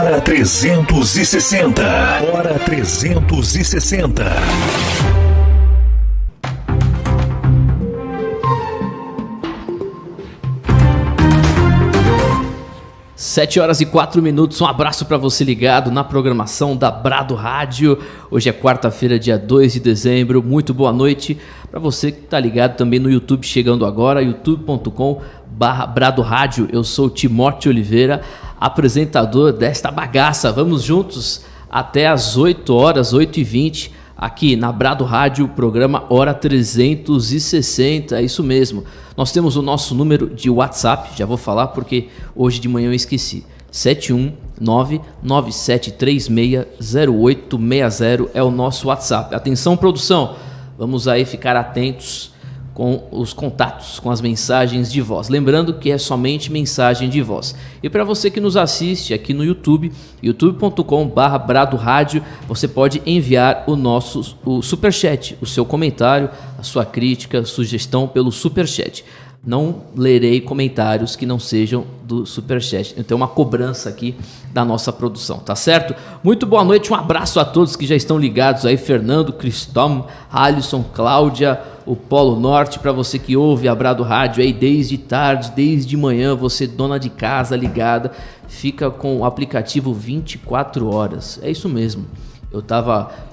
Hora 360. Hora 360. 7h04. Um abraço para você ligado na programação da Brado Rádio. Hoje é quarta-feira, dia 2 de dezembro. Muito boa noite para você que está ligado também no YouTube, chegando agora, youtube.com/Brado Rádio. Eu sou o Timóteo Oliveira, apresentador desta bagaça. Vamos juntos até as 8h, 8h20, aqui na Brado Rádio, programa Hora 360. É isso mesmo. Nós temos o nosso número de WhatsApp, já vou falar porque hoje de manhã eu esqueci. 71997360860 é o nosso WhatsApp. Atenção, produção, vamos aí ficar atentos com os contatos, com as mensagens de voz. Lembrando que é somente mensagem de voz. E para você que nos assiste aqui no YouTube, youtube.com/Brado Rádio, você pode enviar o Superchat, o seu comentário, a sua crítica, sugestão pelo Superchat. Não lerei comentários que não sejam do Superchat. Eu tenho uma cobrança aqui da nossa produção, tá certo? Muito boa noite, um abraço a todos que já estão ligados aí. Fernando, Cristóvão, Alisson, Cláudia, o Polo Norte. Para você que ouve a Brado Rádio aí desde tarde, desde manhã, você dona de casa ligada, fica com o aplicativo 24 horas. É isso mesmo.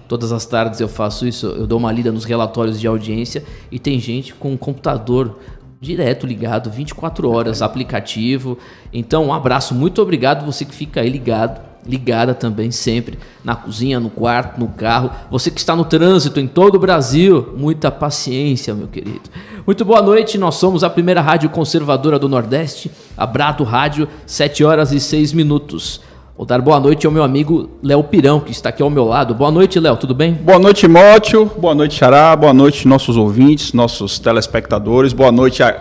Todas as tardes eu faço isso, eu dou uma lida nos relatórios de audiência e tem gente com um computador direto ligado, 24 horas, aplicativo. Então, um abraço, muito obrigado você que fica aí ligada também sempre, na cozinha, no quarto, no carro. Você que está no trânsito em todo o Brasil, muita paciência, meu querido. Muito boa noite, nós somos a primeira rádio conservadora do Nordeste, a Brado Rádio, 7h06. Vou dar boa noite ao meu amigo Léo Pirão, que está aqui ao meu lado. Boa noite, Léo, tudo bem? Boa noite, Timóteo. Boa noite, Xará. Boa noite, nossos ouvintes, nossos telespectadores. Boa noite à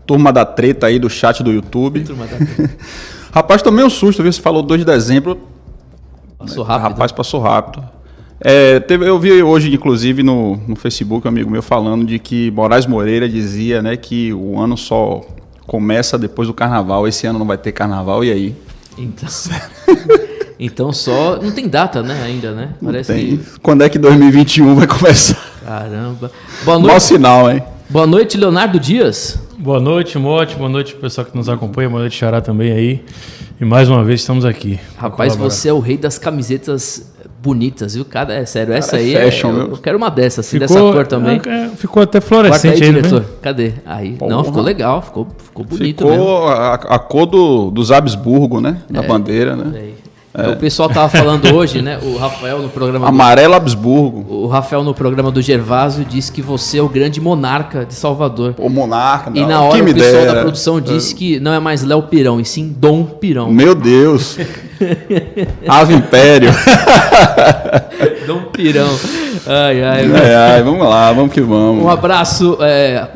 turma da treta aí do chat do YouTube. Turma da treta. Rapaz, tomei um susto, viu? Você falou 2 de dezembro. Passou rápido. Rapaz, passou rápido. Eu vi hoje, inclusive, no Facebook, um amigo meu falando de que Moraes Moreira dizia, né, que o ano só começa depois do carnaval. Esse ano não vai ter carnaval, e aí? Então só... Não tem data, né, ainda, né? Parece que... Quando é que 2021 vai começar? Caramba. Boa noite. Mau sinal, hein? Boa noite, Leonardo Dias. Boa noite, Mote. Boa noite, pessoal que nos acompanha. Boa noite, Xará, também aí. E mais uma vez estamos aqui. Rapaz, você é o rei das camisetas bonitas, viu? É sério, essa aí fashion, eu quero uma dessa, assim, dessa cor também. Ficou até fluorescente aí, diretor. Cadê? Aí. Porra. Não, ficou legal, ficou bonito mesmo. Ficou a cor dos Habsburgo, né? Da bandeira, né? O pessoal tava falando hoje, né? O Rafael no programa... Amarelo Habsburgo. O Rafael no programa do Gervásio disse que você é o grande monarca de Salvador. O monarca, não. E na hora o pessoal da produção disse que não é mais Léo Pirão, e sim Dom Pirão. Meu Deus. Ave Império. Dom Pirão. Ai, vamos lá, vamos que vamos. Um abraço.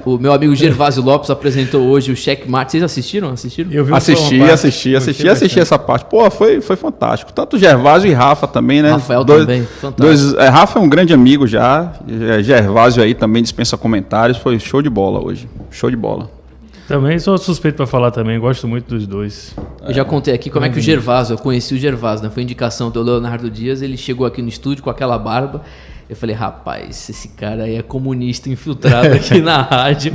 O meu amigo Gervásio Lopes apresentou hoje o Checkmate. Vocês assistiram? Eu vi assisti essa parte. Pô, foi fantástico. Tanto Gervásio e Rafa também, né? Rafael também, fantástico. Rafa é um grande amigo já. Gervásio aí também dispensa comentários. Foi show de bola hoje. Show de bola. Também sou suspeito para falar também, gosto muito dos dois. Eu já contei aqui como é que o Gervásio, eu conheci o Gervásio, né? Foi indicação do Leonardo Dias, ele chegou aqui no estúdio com aquela barba. Eu falei, rapaz, esse cara aí é comunista infiltrado aqui na rádio.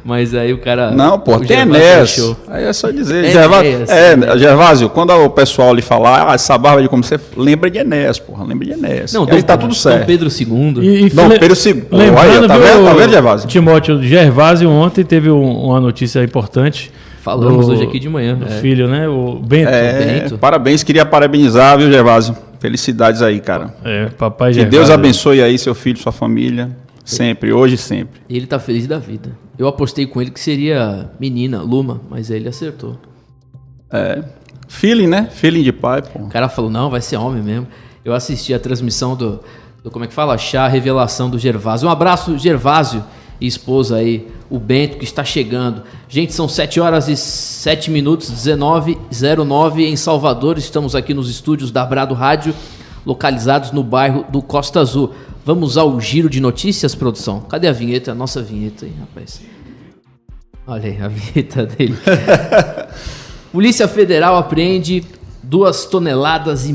Mas aí o cara... Não, pô, tem Enéas. Aí é só dizer. Gervásio, quando o pessoal lhe falar, essa barba de como você lembra de Enéas, porra. Lembra de Enéas. Não, aí tá tudo certo. Dom Pedro II. Dom Pedro II. Lembrando, tá vendo, Gervásio? Timóteo, Gervásio ontem teve uma notícia importante. Falamos hoje aqui de manhã. Do filho, né? O Bento. Bento. Parabéns, queria parabenizar, viu, Gervásio? Felicidades aí, cara. Papai Gervásio. Que Deus abençoe aí seu filho, sua família. Sempre, hoje e sempre. Ele tá feliz da vida. Eu apostei com ele que seria menina, Luma, mas ele acertou. Feeling, né? Feeling de pai, pô. O cara falou, não, vai ser homem mesmo. Eu assisti a transmissão do como é que fala? Chá, revelação do Gervásio. Um abraço, Gervásio e esposa aí, o Bento, que está chegando. Gente, são 7h07, 19h09 em Salvador. Estamos aqui nos estúdios da Brado Rádio, localizados no bairro do Costa Azul. Vamos ao giro de notícias, produção? Cadê a vinheta? A nossa vinheta aí, rapaz. Olha aí a vinheta dele. Polícia Federal apreende 2,5 toneladas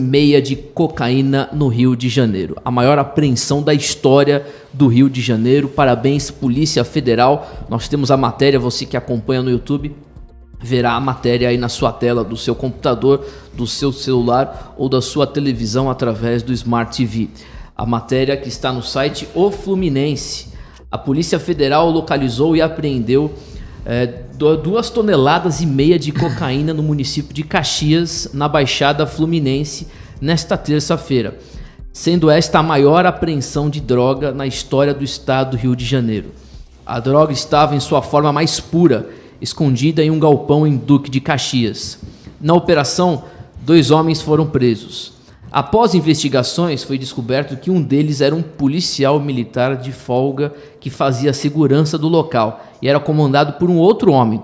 de cocaína no Rio de Janeiro. A maior apreensão da história do Rio de Janeiro. Parabéns, Polícia Federal. Nós temos a matéria, você que acompanha no YouTube, verá a matéria aí na sua tela do seu computador, do seu celular ou da sua televisão através do Smart TV. A matéria que está no site O Fluminense. A Polícia Federal localizou e apreendeu 2,5 toneladas de cocaína no município de Caxias, na Baixada Fluminense, nesta terça-feira, sendo esta a maior apreensão de droga na história do estado do Rio de Janeiro. A droga estava em sua forma mais pura, escondida em um galpão em Duque de Caxias. Na operação, 2 homens foram presos. Após investigações, foi descoberto que um deles era um policial militar de folga que fazia a segurança do local e era comandado por um outro homem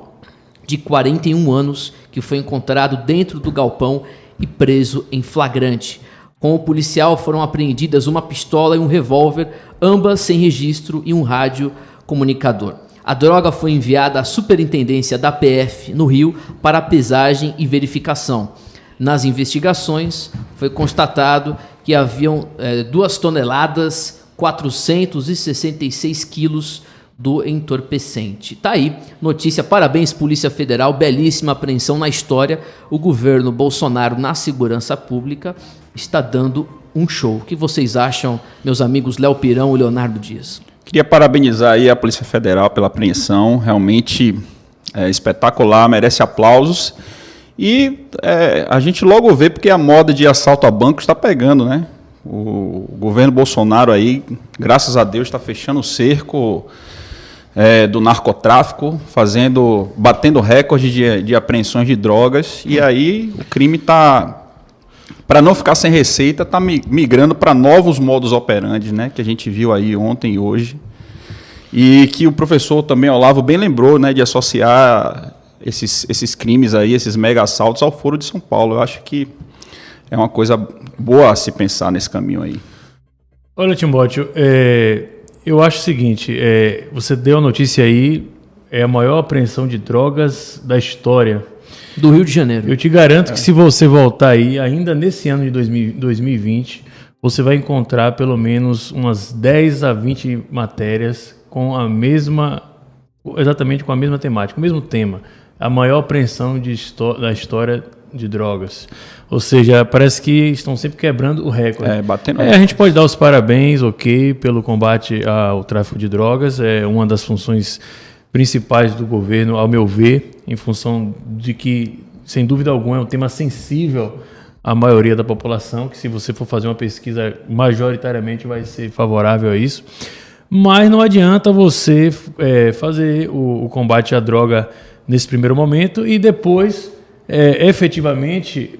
de 41 anos que foi encontrado dentro do galpão e preso em flagrante. Com o policial foram apreendidas uma pistola e um revólver, ambas sem registro, e um rádio comunicador. A droga foi enviada à Superintendência da PF no Rio para pesagem e verificação. Nas investigações, foi constatado que haviam 2 toneladas, 466 quilos do entorpecente. Tá aí, notícia, parabéns Polícia Federal, belíssima apreensão na história. O governo Bolsonaro na segurança pública está dando um show. O que vocês acham, meus amigos Léo Pirão e Leonardo Dias? Queria parabenizar aí a Polícia Federal pela apreensão, realmente espetacular, merece aplausos. E a gente logo vê porque a moda de assalto a banco está pegando, né? O governo Bolsonaro aí, graças a Deus, está fechando o cerco do narcotráfico, batendo recorde de apreensões de drogas. E aí o crime está, para não ficar sem receita, está migrando para novos modus operandi, né? Que a gente viu aí ontem e hoje. E que o professor também, Olavo, bem lembrou, né? De associar esses crimes aí, esses mega assaltos ao Foro de São Paulo. Eu acho que é uma coisa boa a se pensar nesse caminho aí. Olha, Timóteo, eu acho o seguinte, você deu a notícia aí, é a maior apreensão de drogas da história do Rio de Janeiro. Eu te garanto que se você voltar aí, ainda nesse ano de 2020, você vai encontrar pelo menos umas 10 a 20 matérias com exatamente com a mesma temática, o mesmo tema. A maior apreensão da história de drogas. Ou seja, parece que estão sempre quebrando o recorde. Batendo. A gente pode dar os parabéns, pelo combate ao tráfico de drogas. É uma das funções principais do governo, ao meu ver, em função de que, sem dúvida alguma, é um tema sensível à maioria da população, que se você for fazer uma pesquisa, majoritariamente vai ser favorável a isso. Mas não adianta você fazer o combate à droga nesse primeiro momento e depois, efetivamente,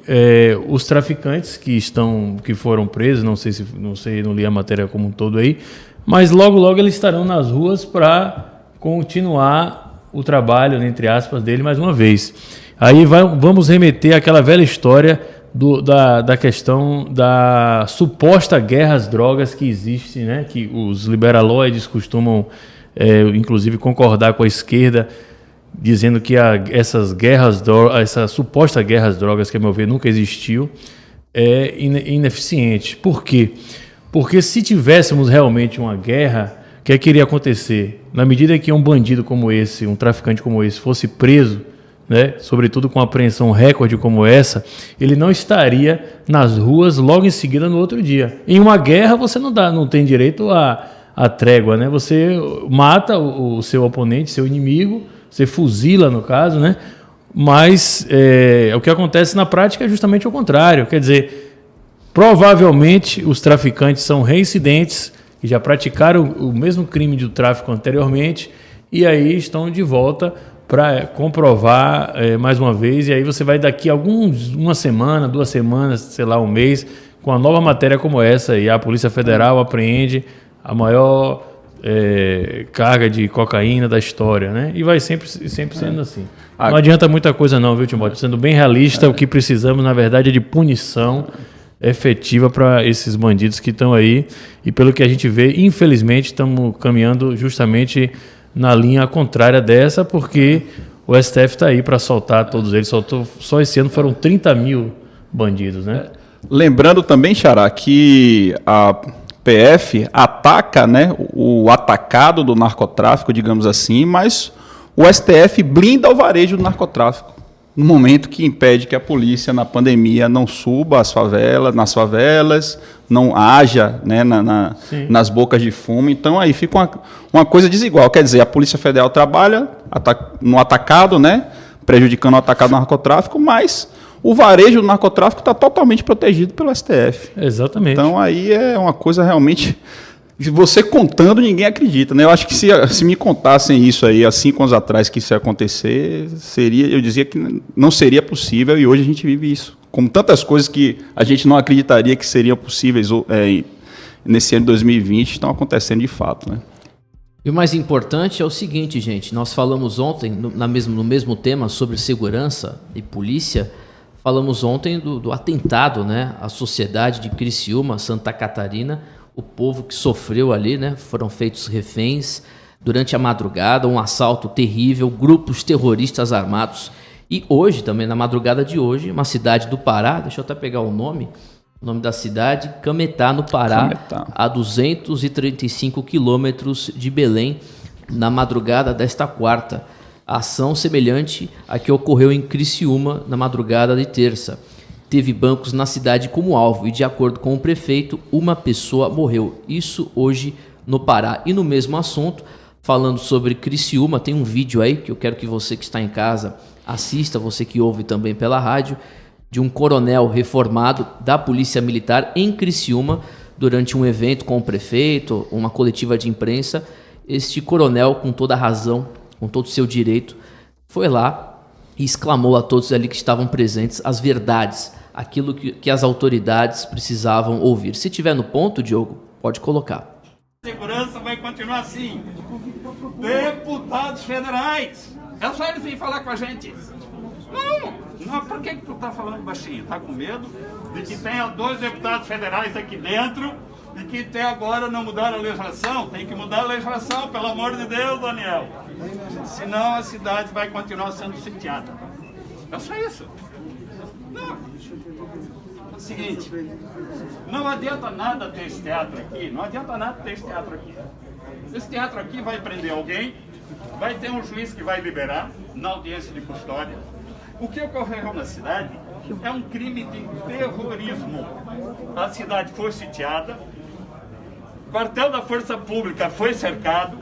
os traficantes que foram presos, não li a matéria como um todo aí, mas logo eles estarão nas ruas para continuar o trabalho, entre aspas, dele mais uma vez. Aí vamos remeter àquela velha história da questão da suposta guerra às drogas que existe, né? Que os liberaloides costumam, inclusive, concordar com a esquerda, dizendo que essa suposta guerra às drogas, que a meu ver nunca existiu, é ineficiente. Por quê? Porque se tivéssemos realmente uma guerra, o que iria acontecer? Na medida que um bandido como esse, um traficante como esse, fosse preso, né, sobretudo com uma apreensão recorde como essa, ele não estaria nas ruas logo em seguida no outro dia. Em uma guerra você não tem direito à trégua, né? Você mata o seu oponente, seu inimigo, você fuzila no caso, né? Mas o que acontece na prática é justamente o contrário. Quer dizer, provavelmente os traficantes são reincidentes que já praticaram o mesmo crime de tráfico anteriormente e aí estão de volta para comprovar mais uma vez. E aí você vai daqui a uma semana, 2 semanas, sei lá, um mês, com uma nova matéria como essa, e a Polícia Federal apreende a maior carga de cocaína da história, né? E vai sempre sendo assim. Não adianta muita coisa não, viu, Timóteo? Sendo bem realista, o que precisamos, na verdade, é de punição efetiva para esses bandidos que estão aí. E pelo que a gente vê, infelizmente, estamos caminhando justamente na linha contrária dessa, porque o STF está aí para soltar todos eles. Só esse ano foram 30 mil bandidos, né? Lembrando também, Xará, que a PF ataca, né, o atacado do narcotráfico, digamos assim, mas o STF blinda o varejo do narcotráfico no momento que impede que a polícia, na pandemia, não suba nas favelas, não haja, né, nas bocas de fumo. Então, aí fica uma coisa desigual. Quer dizer, a Polícia Federal trabalha no atacado, né, prejudicando o atacado do narcotráfico, mas o varejo do narcotráfico está totalmente protegido pelo STF. Exatamente. Então, aí é uma coisa realmente... Você contando, ninguém acredita, né? Eu acho que se me contassem isso aí há 5 anos atrás, que isso ia acontecer, eu dizia que não seria possível, e hoje a gente vive isso. Como tantas coisas que a gente não acreditaria que seriam possíveis nesse ano de 2020, estão acontecendo de fato, né? E o mais importante é o seguinte, gente, nós falamos ontem, no mesmo tema sobre segurança e polícia, falamos ontem do atentado, né, à sociedade de Criciúma, Santa Catarina, o povo que sofreu ali, né? Foram feitos reféns durante a madrugada, um assalto terrível, grupos terroristas armados. E hoje, também na madrugada de hoje, uma cidade do Pará, deixa eu até pegar o nome da cidade, Cametá, no Pará, a 235 quilômetros de Belém, na madrugada desta quarta. Ação semelhante à que ocorreu em Criciúma na madrugada de terça. Teve bancos na cidade como alvo e, de acordo com o prefeito, uma pessoa morreu. Isso hoje no Pará. E no mesmo assunto, falando sobre Criciúma, tem um vídeo aí que eu quero que você que está em casa assista, você que ouve também pela rádio, de um coronel reformado da Polícia Militar em Criciúma, durante um evento com o prefeito, uma coletiva de imprensa. Este coronel, com toda a razão, com todo o seu direito, foi lá e exclamou a todos ali que estavam presentes as verdades, aquilo que as autoridades precisavam ouvir. Se tiver no ponto, Diogo, pode colocar. A segurança vai continuar assim. Deputados federais. É só eles virem falar com a gente. Não, por que tu tá falando baixinho? Tá com medo de que tenha 2 deputados federais aqui dentro e que até agora não mudaram a legislação? Tem que mudar a legislação, pelo amor de Deus, Daniel. Senão a cidade vai continuar sendo sitiada. É só isso. Não. É o seguinte, não adianta nada ter esse teatro aqui, Esse teatro aqui vai prender alguém, vai ter um juiz que vai liberar na audiência de custódia. O que ocorreu na cidade é um crime de terrorismo. A cidade foi sitiada, o quartel da Força Pública foi cercado,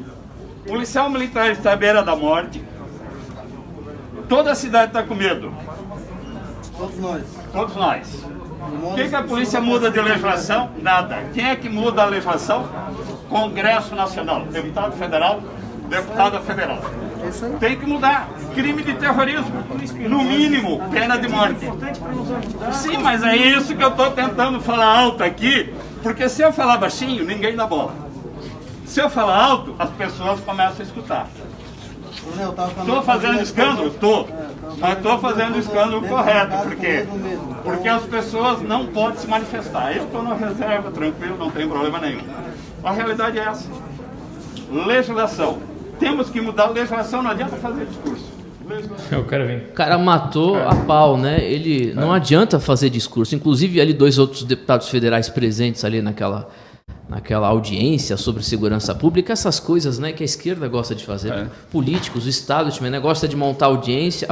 o policial militar está à beira da morte, toda a cidade está com medo. Todos nós. O que a polícia muda de legislação? Nada. Quem é que muda a legislação? Congresso Nacional, deputado federal, deputada federal. Tem que mudar. Crime de terrorismo. No mínimo, pena de morte. Sim, mas é isso que eu estou tentando falar alto aqui, porque se eu falar baixinho, ninguém dá bola. Se eu falar alto, as pessoas começam a escutar. Estou fazendo escândalo? Estou. Mas estou fazendo o escândalo correto. Por quê? Porque as pessoas não podem se manifestar. Eu estou na reserva, tranquilo, não tem problema nenhum. A realidade é essa. Legislação. Temos que mudar a legislação, não adianta fazer discurso. Eu quero ver. O cara matou a pau, né? Ele não adianta fazer discurso. Inclusive, ali 2 outros deputados federais presentes ali naquela audiência sobre segurança pública, essas coisas, né, que a esquerda gosta de fazer. Políticos, o establishment, né, gosta de montar audiências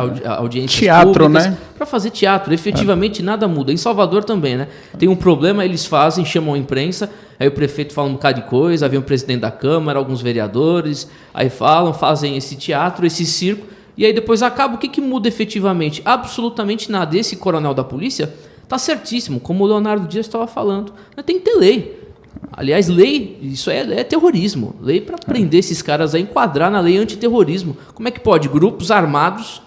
teatro, públicas, né? Para fazer teatro. Efetivamente, nada muda. Em Salvador também, né? Tem um problema, eles fazem, chamam a imprensa, aí o prefeito fala um bocado de coisa, vem o presidente da Câmara, alguns vereadores, aí fazem esse teatro, esse circo, e aí depois acaba. O que muda efetivamente? Absolutamente nada. Esse coronel da polícia tá certíssimo, como o Leonardo Dias estava falando. Tem que ter lei. Aliás, lei, isso é terrorismo. Lei para prender esses caras aí, enquadrar na lei antiterrorismo. Como é que pode? Grupos armados,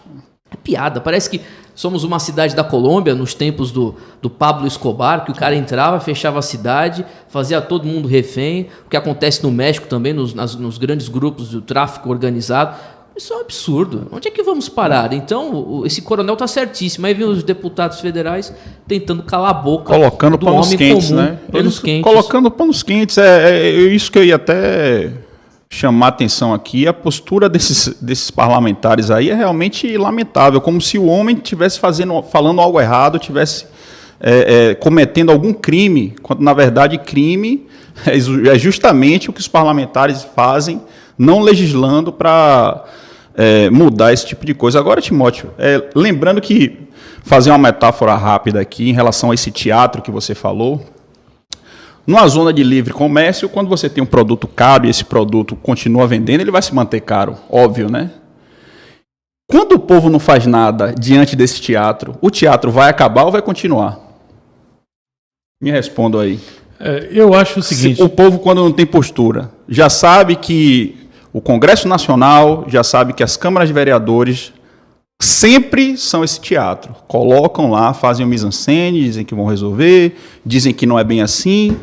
é piada. Parece que somos uma cidade da Colômbia, nos tempos do Pablo Escobar, que o cara entrava, fechava a cidade, fazia todo mundo refém. O que acontece no México também, nos grandes grupos do tráfico organizado. Isso é um absurdo. Onde é que vamos parar? Então, esse coronel está certíssimo. Aí vem os deputados federais tentando calar a boca colocando do panos homem quentes, comum. né? Panos quentes. Colocando panos quentes. É isso que eu ia até chamar a atenção aqui. A postura desses parlamentares aí é realmente lamentável. Como se o homem estivesse falando algo errado, estivesse cometendo algum crime, quando na verdade crime é justamente o que os parlamentares fazem, não legislando para mudar esse tipo de coisa. Agora, Timóteo, lembrando que, fazer uma metáfora rápida aqui em relação a esse teatro que você falou, numa zona de livre comércio, quando você tem um produto caro e esse produto continua vendendo, ele vai se manter caro, óbvio, né? Quando o povo não faz nada diante desse teatro, o teatro vai acabar ou vai continuar? Me responda aí. Eu acho o seguinte... O povo, quando não tem postura, já sabe que o Congresso Nacional, já sabe que as câmaras de vereadores sempre são esse teatro. Colocam lá, fazem o mise-en-scène, dizem que vão resolver, dizem que não é bem assim,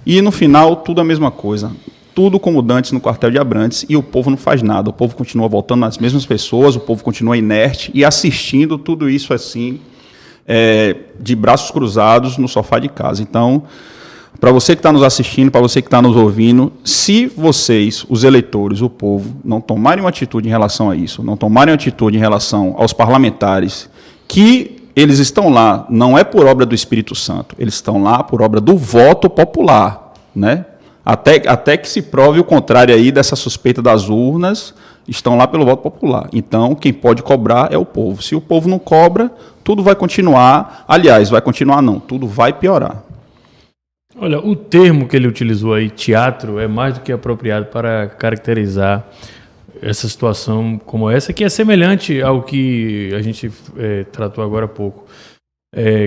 e no final tudo a mesma coisa. Tudo como dantes no quartel de Abrantes, e o povo não faz nada. O povo continua voltando nas mesmas pessoas, o povo continua inerte e assistindo tudo isso assim, de braços cruzados no sofá de casa. Então, para você que está nos assistindo, para você que está nos ouvindo, se vocês, os eleitores, o povo, não tomarem uma atitude em relação a isso, não tomarem uma atitude em relação aos parlamentares, que eles estão lá, não é por obra do Espírito Santo, eles estão lá por obra do voto popular, né? Até que se prove o contrário aí dessa suspeita das urnas, estão lá pelo voto popular. Então, quem pode cobrar é o povo. Se o povo não cobra, tudo vai continuar, aliás, vai continuar não, tudo vai piorar. Olha, o termo que ele utilizou aí, teatro, é mais do que apropriado para caracterizar essa situação como essa, que é semelhante ao que a gente tratou agora há pouco.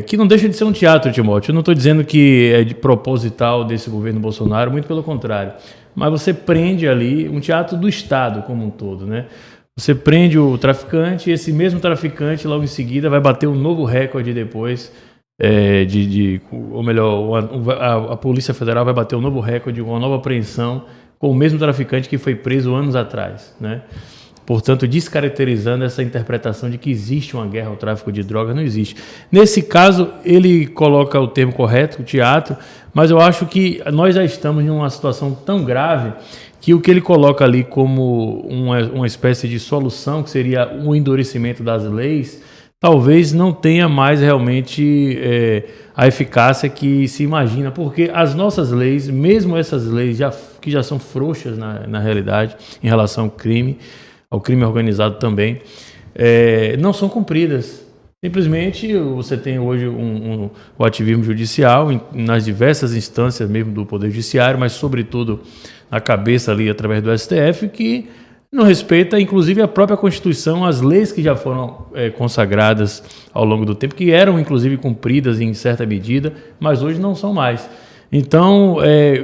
Que não deixa de ser um teatro, Timóteo. Eu não estou dizendo que é de proposital desse governo Bolsonaro, muito pelo contrário. Mas você prende ali um teatro do Estado como um todo, né? Você prende o traficante e esse mesmo traficante, logo em seguida, vai bater um novo recorde depois... ou melhor, a Polícia Federal vai bater um novo recorde, uma nova apreensão com o mesmo traficante que foi preso anos atrás, né? Portanto, descaracterizando essa interpretação de que existe uma guerra ao tráfico de drogas, não existe. Nesse caso, ele coloca o termo correto, o teatro, mas eu acho que nós já estamos em uma situação tão grave que o que ele coloca ali como uma espécie de solução, que seria o endurecimento das leis, talvez não tenha mais realmente a eficácia que se imagina, porque as nossas leis, mesmo essas leis que já são frouxas na realidade, em relação ao crime organizado também, não são cumpridas. Simplesmente você tem hoje o ativismo judicial nas diversas instâncias mesmo do Poder Judiciário, mas sobretudo na cabeça ali através do STF, que não respeita, inclusive, a própria Constituição, as leis que já foram consagradas ao longo do tempo, que eram, inclusive, cumpridas em certa medida, mas hoje não são mais. Então,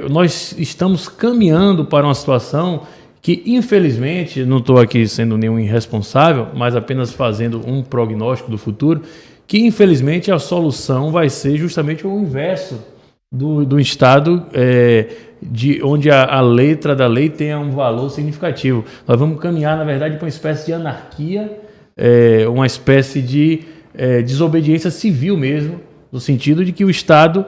nós estamos caminhando para uma situação que, infelizmente, não estou aqui sendo nenhum irresponsável, mas apenas fazendo um prognóstico do futuro, que, infelizmente, a solução vai ser justamente o inverso do Estado, onde a letra da lei tenha um valor significativo. Nós vamos caminhar, na verdade, para uma espécie de anarquia, uma espécie de desobediência civil mesmo, no sentido de que o Estado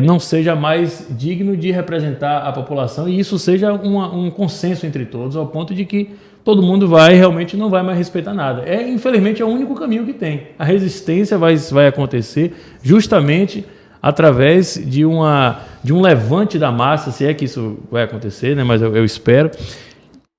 não seja mais digno de representar a população e isso seja um consenso entre todos, ao ponto de que todo mundo realmente não vai mais respeitar nada. Infelizmente, é o único caminho que tem. A resistência vai acontecer justamente através de um levante da massa, se é que isso vai acontecer, né? Mas eu espero,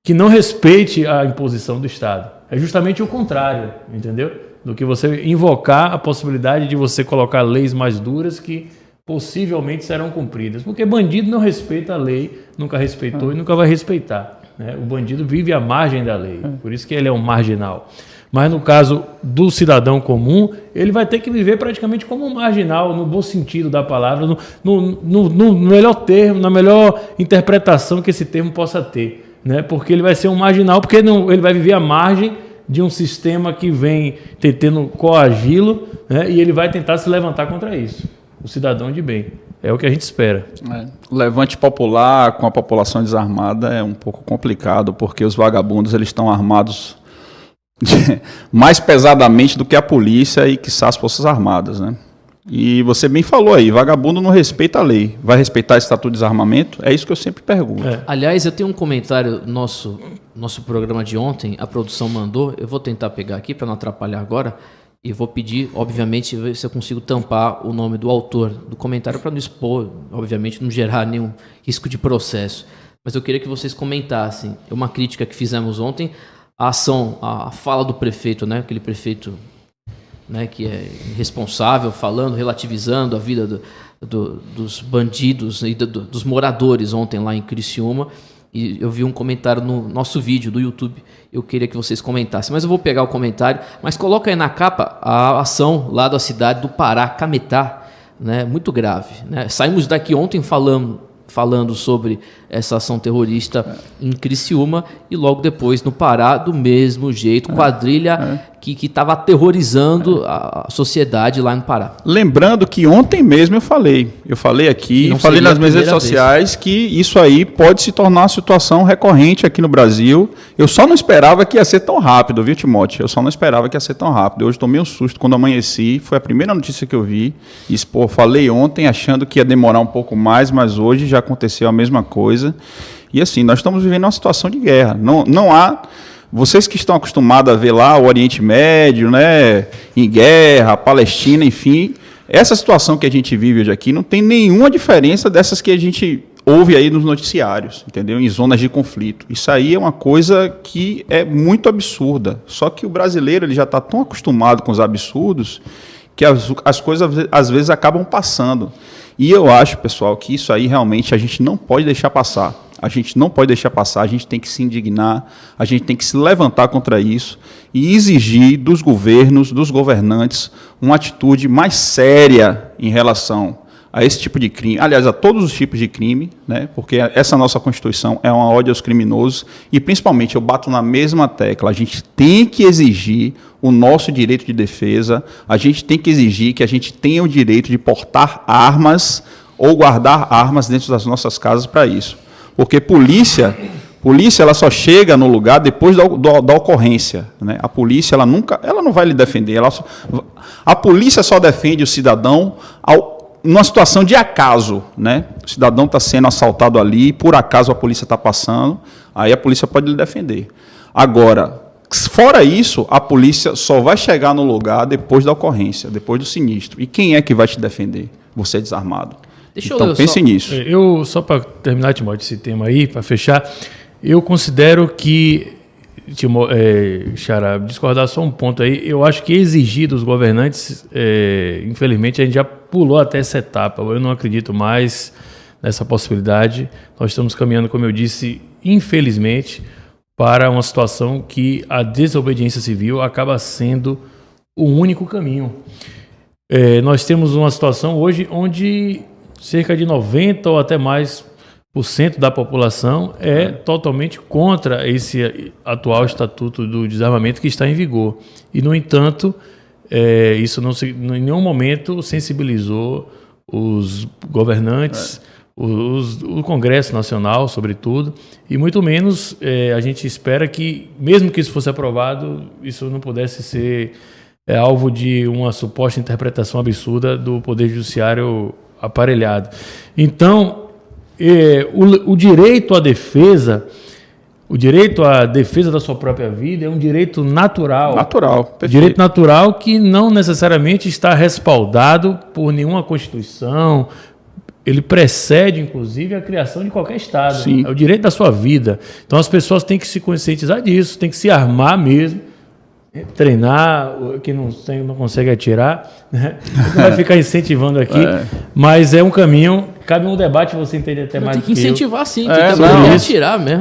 que não respeite a imposição do Estado. É justamente o contrário, entendeu? Do que você invocar a possibilidade de você colocar leis mais duras que possivelmente serão cumpridas. Porque bandido não respeita a lei, nunca respeitou e nunca vai respeitar, né? O bandido vive à margem da lei, por isso que ele é um marginal. Mas no caso do cidadão comum, ele vai ter que viver praticamente como um marginal, no bom sentido da palavra, no melhor termo, na melhor interpretação que esse termo possa ter, né? Porque ele vai ser um marginal, porque ele vai viver à margem de um sistema que vem tentando coagi-lo, né? E ele vai tentar se levantar contra isso. O cidadão de bem. É o que a gente espera. O levante popular com a população desarmada é um pouco complicado, porque os vagabundos eles estão armados mais pesadamente do que a polícia e, quiçá, as Forças Armadas, né? E você bem falou aí, vagabundo não respeita a lei. Vai respeitar esse estatuto de desarmamento? É isso que eu sempre pergunto. Aliás, eu tenho um comentário nosso programa de ontem, a produção mandou, eu vou tentar pegar aqui para não atrapalhar agora, E vou pedir, obviamente, ver se eu consigo tampar o nome do autor do comentário para não expor, obviamente, não gerar nenhum risco de processo. Mas eu queria que vocês comentassem uma crítica que fizemos ontem, a ação, a fala do prefeito, né? Aquele prefeito, né, que é irresponsável, falando, relativizando a vida dos bandidos e dos moradores ontem lá em Criciúma. E eu vi um comentário no nosso vídeo do YouTube, eu queria que vocês comentassem, mas eu vou pegar o comentário, mas coloca aí na capa a ação lá da cidade do Pará, Cametá, né, muito grave, né? Saímos daqui ontem falando sobre essa ação terrorista em Criciúma e logo depois no Pará, do mesmo jeito, quadrilha que estava aterrorizando a sociedade lá no Pará. Lembrando que ontem mesmo eu falei aqui, falei nas minhas redes sociais que isso aí pode se tornar uma situação recorrente aqui no Brasil. Eu só não esperava que ia ser tão rápido, viu, Timóteo? Eu só não esperava que ia ser tão rápido. Hoje tomei um susto quando amanheci, foi a primeira notícia que eu vi. Falei ontem achando que ia demorar um pouco mais, mas hoje já aconteceu a mesma coisa. E assim, nós estamos vivendo uma situação de guerra. Não há... Vocês que estão acostumados a ver lá o Oriente Médio, né, em guerra, a Palestina, enfim, essa situação que a gente vive hoje aqui não tem nenhuma diferença dessas que a gente ouve aí nos noticiários, entendeu? Em zonas de conflito. Isso aí é uma coisa que é muito absurda. Só que o brasileiro ele já está tão acostumado com os absurdos que as coisas às vezes acabam passando. E eu acho, pessoal, que isso aí realmente a gente não pode deixar passar. A gente não pode deixar passar, a gente tem que se indignar, a gente tem que se levantar contra isso e exigir dos governos, dos governantes, uma atitude mais séria em relação a esse tipo de crime, aliás, a todos os tipos de crime, né? Porque essa nossa Constituição é uma ode aos criminosos e, principalmente, eu bato na mesma tecla, a gente tem que exigir o nosso direito de defesa, a gente tem que exigir que a gente tenha o direito de portar armas ou guardar armas dentro das nossas casas para isso. Porque polícia ela só chega no lugar depois da ocorrência, né? A polícia ela não vai lhe defender. A polícia só defende o cidadão numa situação de acaso, né? O cidadão está sendo assaltado ali, por acaso a polícia está passando, aí a polícia pode lhe defender. Agora, fora isso, a polícia só vai chegar no lugar depois da ocorrência, depois do sinistro. E quem é que vai te defender? Você é desarmado. Então pense nisso. Eu, só para terminar, Timóteo, esse tema aí, para fechar, eu considero que, Xará, discordar só um ponto aí, eu acho que exigir dos governantes, infelizmente, a gente já pulou até essa etapa, eu não acredito mais nessa possibilidade, nós estamos caminhando, como eu disse, infelizmente, para uma situação que a desobediência civil acaba sendo o único caminho. Nós temos uma situação hoje onde cerca de 90% ou até mais % da população é totalmente contra esse atual estatuto do desarmamento que está em vigor. E, no entanto, isso em nenhum momento sensibilizou os governantes, o Congresso Nacional, sobretudo, e muito menos a gente espera que, mesmo que isso fosse aprovado, isso não pudesse ser alvo de uma suposta interpretação absurda do Poder Judiciário aparelhado. Então, o direito à defesa, da sua própria vida é um direito natural. Perfeito. Direito natural que não necessariamente está respaldado por nenhuma Constituição. Ele precede, inclusive, a criação de qualquer Estado. Sim. É o direito da sua vida. Então, as pessoas têm que se conscientizar disso, têm que se armar mesmo, treinar, quem não consegue atirar, né? Não vai ficar incentivando aqui, mas é um caminho, cabe um debate, você entende até mais do que eu. Tem que incentivar sim, tem que atirar mesmo.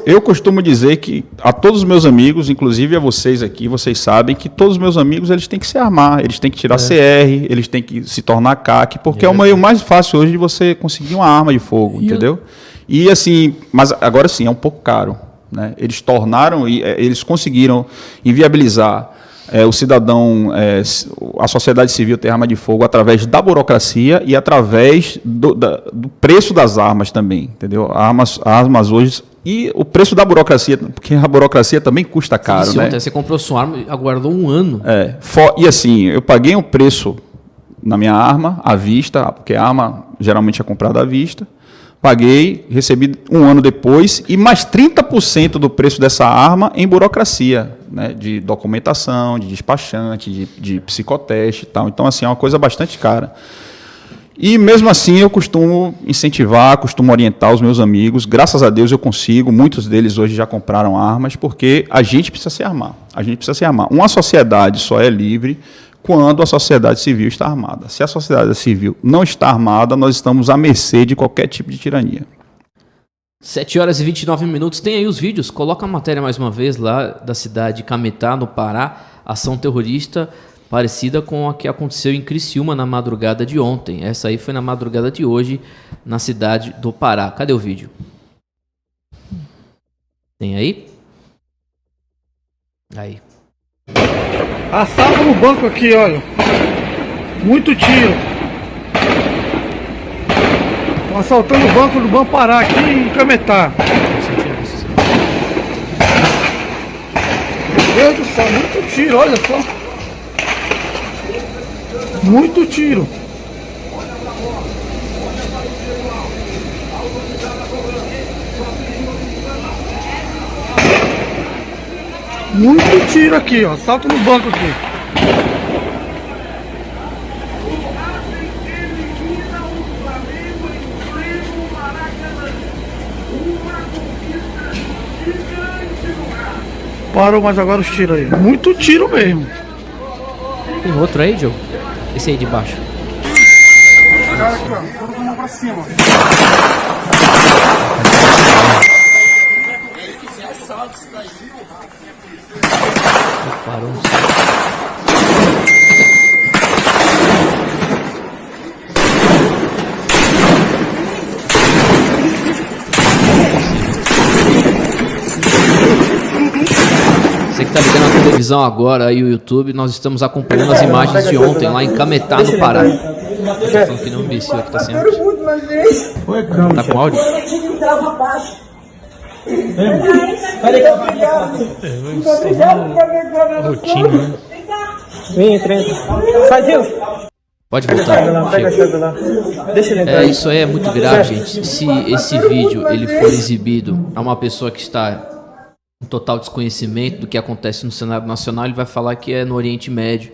Eu costumo dizer que a todos os meus amigos, inclusive a vocês aqui, vocês sabem que todos os meus amigos eles têm que se armar, eles têm que tirar CR, eles têm que se tornar CAC, porque é o meio mais fácil hoje de você conseguir uma arma de fogo, entendeu? E assim, mas agora sim, é um pouco caro. Né? Eles conseguiram inviabilizar o cidadão, a sociedade civil ter arma de fogo através da burocracia e através do preço das armas também, entendeu? Armas hoje e o preço da burocracia, porque a burocracia também custa caro, né? Você comprou sua arma e aguardou um ano. E assim, eu paguei um preço na minha arma à vista, porque a arma geralmente é comprada à vista. Paguei, recebi um ano depois, e mais 30% do preço dessa arma em burocracia, né, de documentação, de despachante, de psicoteste e tal. Então, assim, é uma coisa bastante cara. E, mesmo assim, eu costumo incentivar, costumo orientar os meus amigos. Graças a Deus eu consigo, muitos deles hoje já compraram armas, porque a gente precisa se armar. A gente precisa se armar. Uma sociedade só é livre quando a sociedade civil está armada. Se a sociedade civil não está armada, nós estamos à mercê de qualquer tipo de tirania. 7 horas e 29 minutos. Tem aí os vídeos. Coloca a matéria mais uma vez lá da cidade de Cametá, no Pará. Ação terrorista parecida com a que aconteceu em Criciúma na madrugada de ontem. Essa aí foi na madrugada de hoje, na cidade do Pará. Cadê o vídeo? Tem aí? Aí. Assalto no banco aqui, olha. Muito tiro. Estão assaltando o banco do Banco Pará aqui em Cametá. Meu Deus do céu, muito tiro, olha só. Muito tiro. Muito tiro aqui, ó. Assalto no banco aqui. Parou, mas agora os tiros aí. Muito tiro mesmo. Tem outro aí, Joe? Esse aí de baixo. Cara aqui, ó. Todo mundo pra cima. Parou. Você que está ligando a televisão agora aí o YouTube, nós estamos acompanhando as imagens de ontem lá em Cametá, no Pará. Tá falando que não imbecil aqui tá sempre. Tá com áudio? Rotina, né? Vem, entra. Saiu. Pode voltar. Chega. Deixa ele entrar. Isso aí é muito grave, gente. Se esse vídeo ele for exibido a uma pessoa que está em total desconhecimento do que acontece no cenário nacional, ele vai falar que é no Oriente Médio,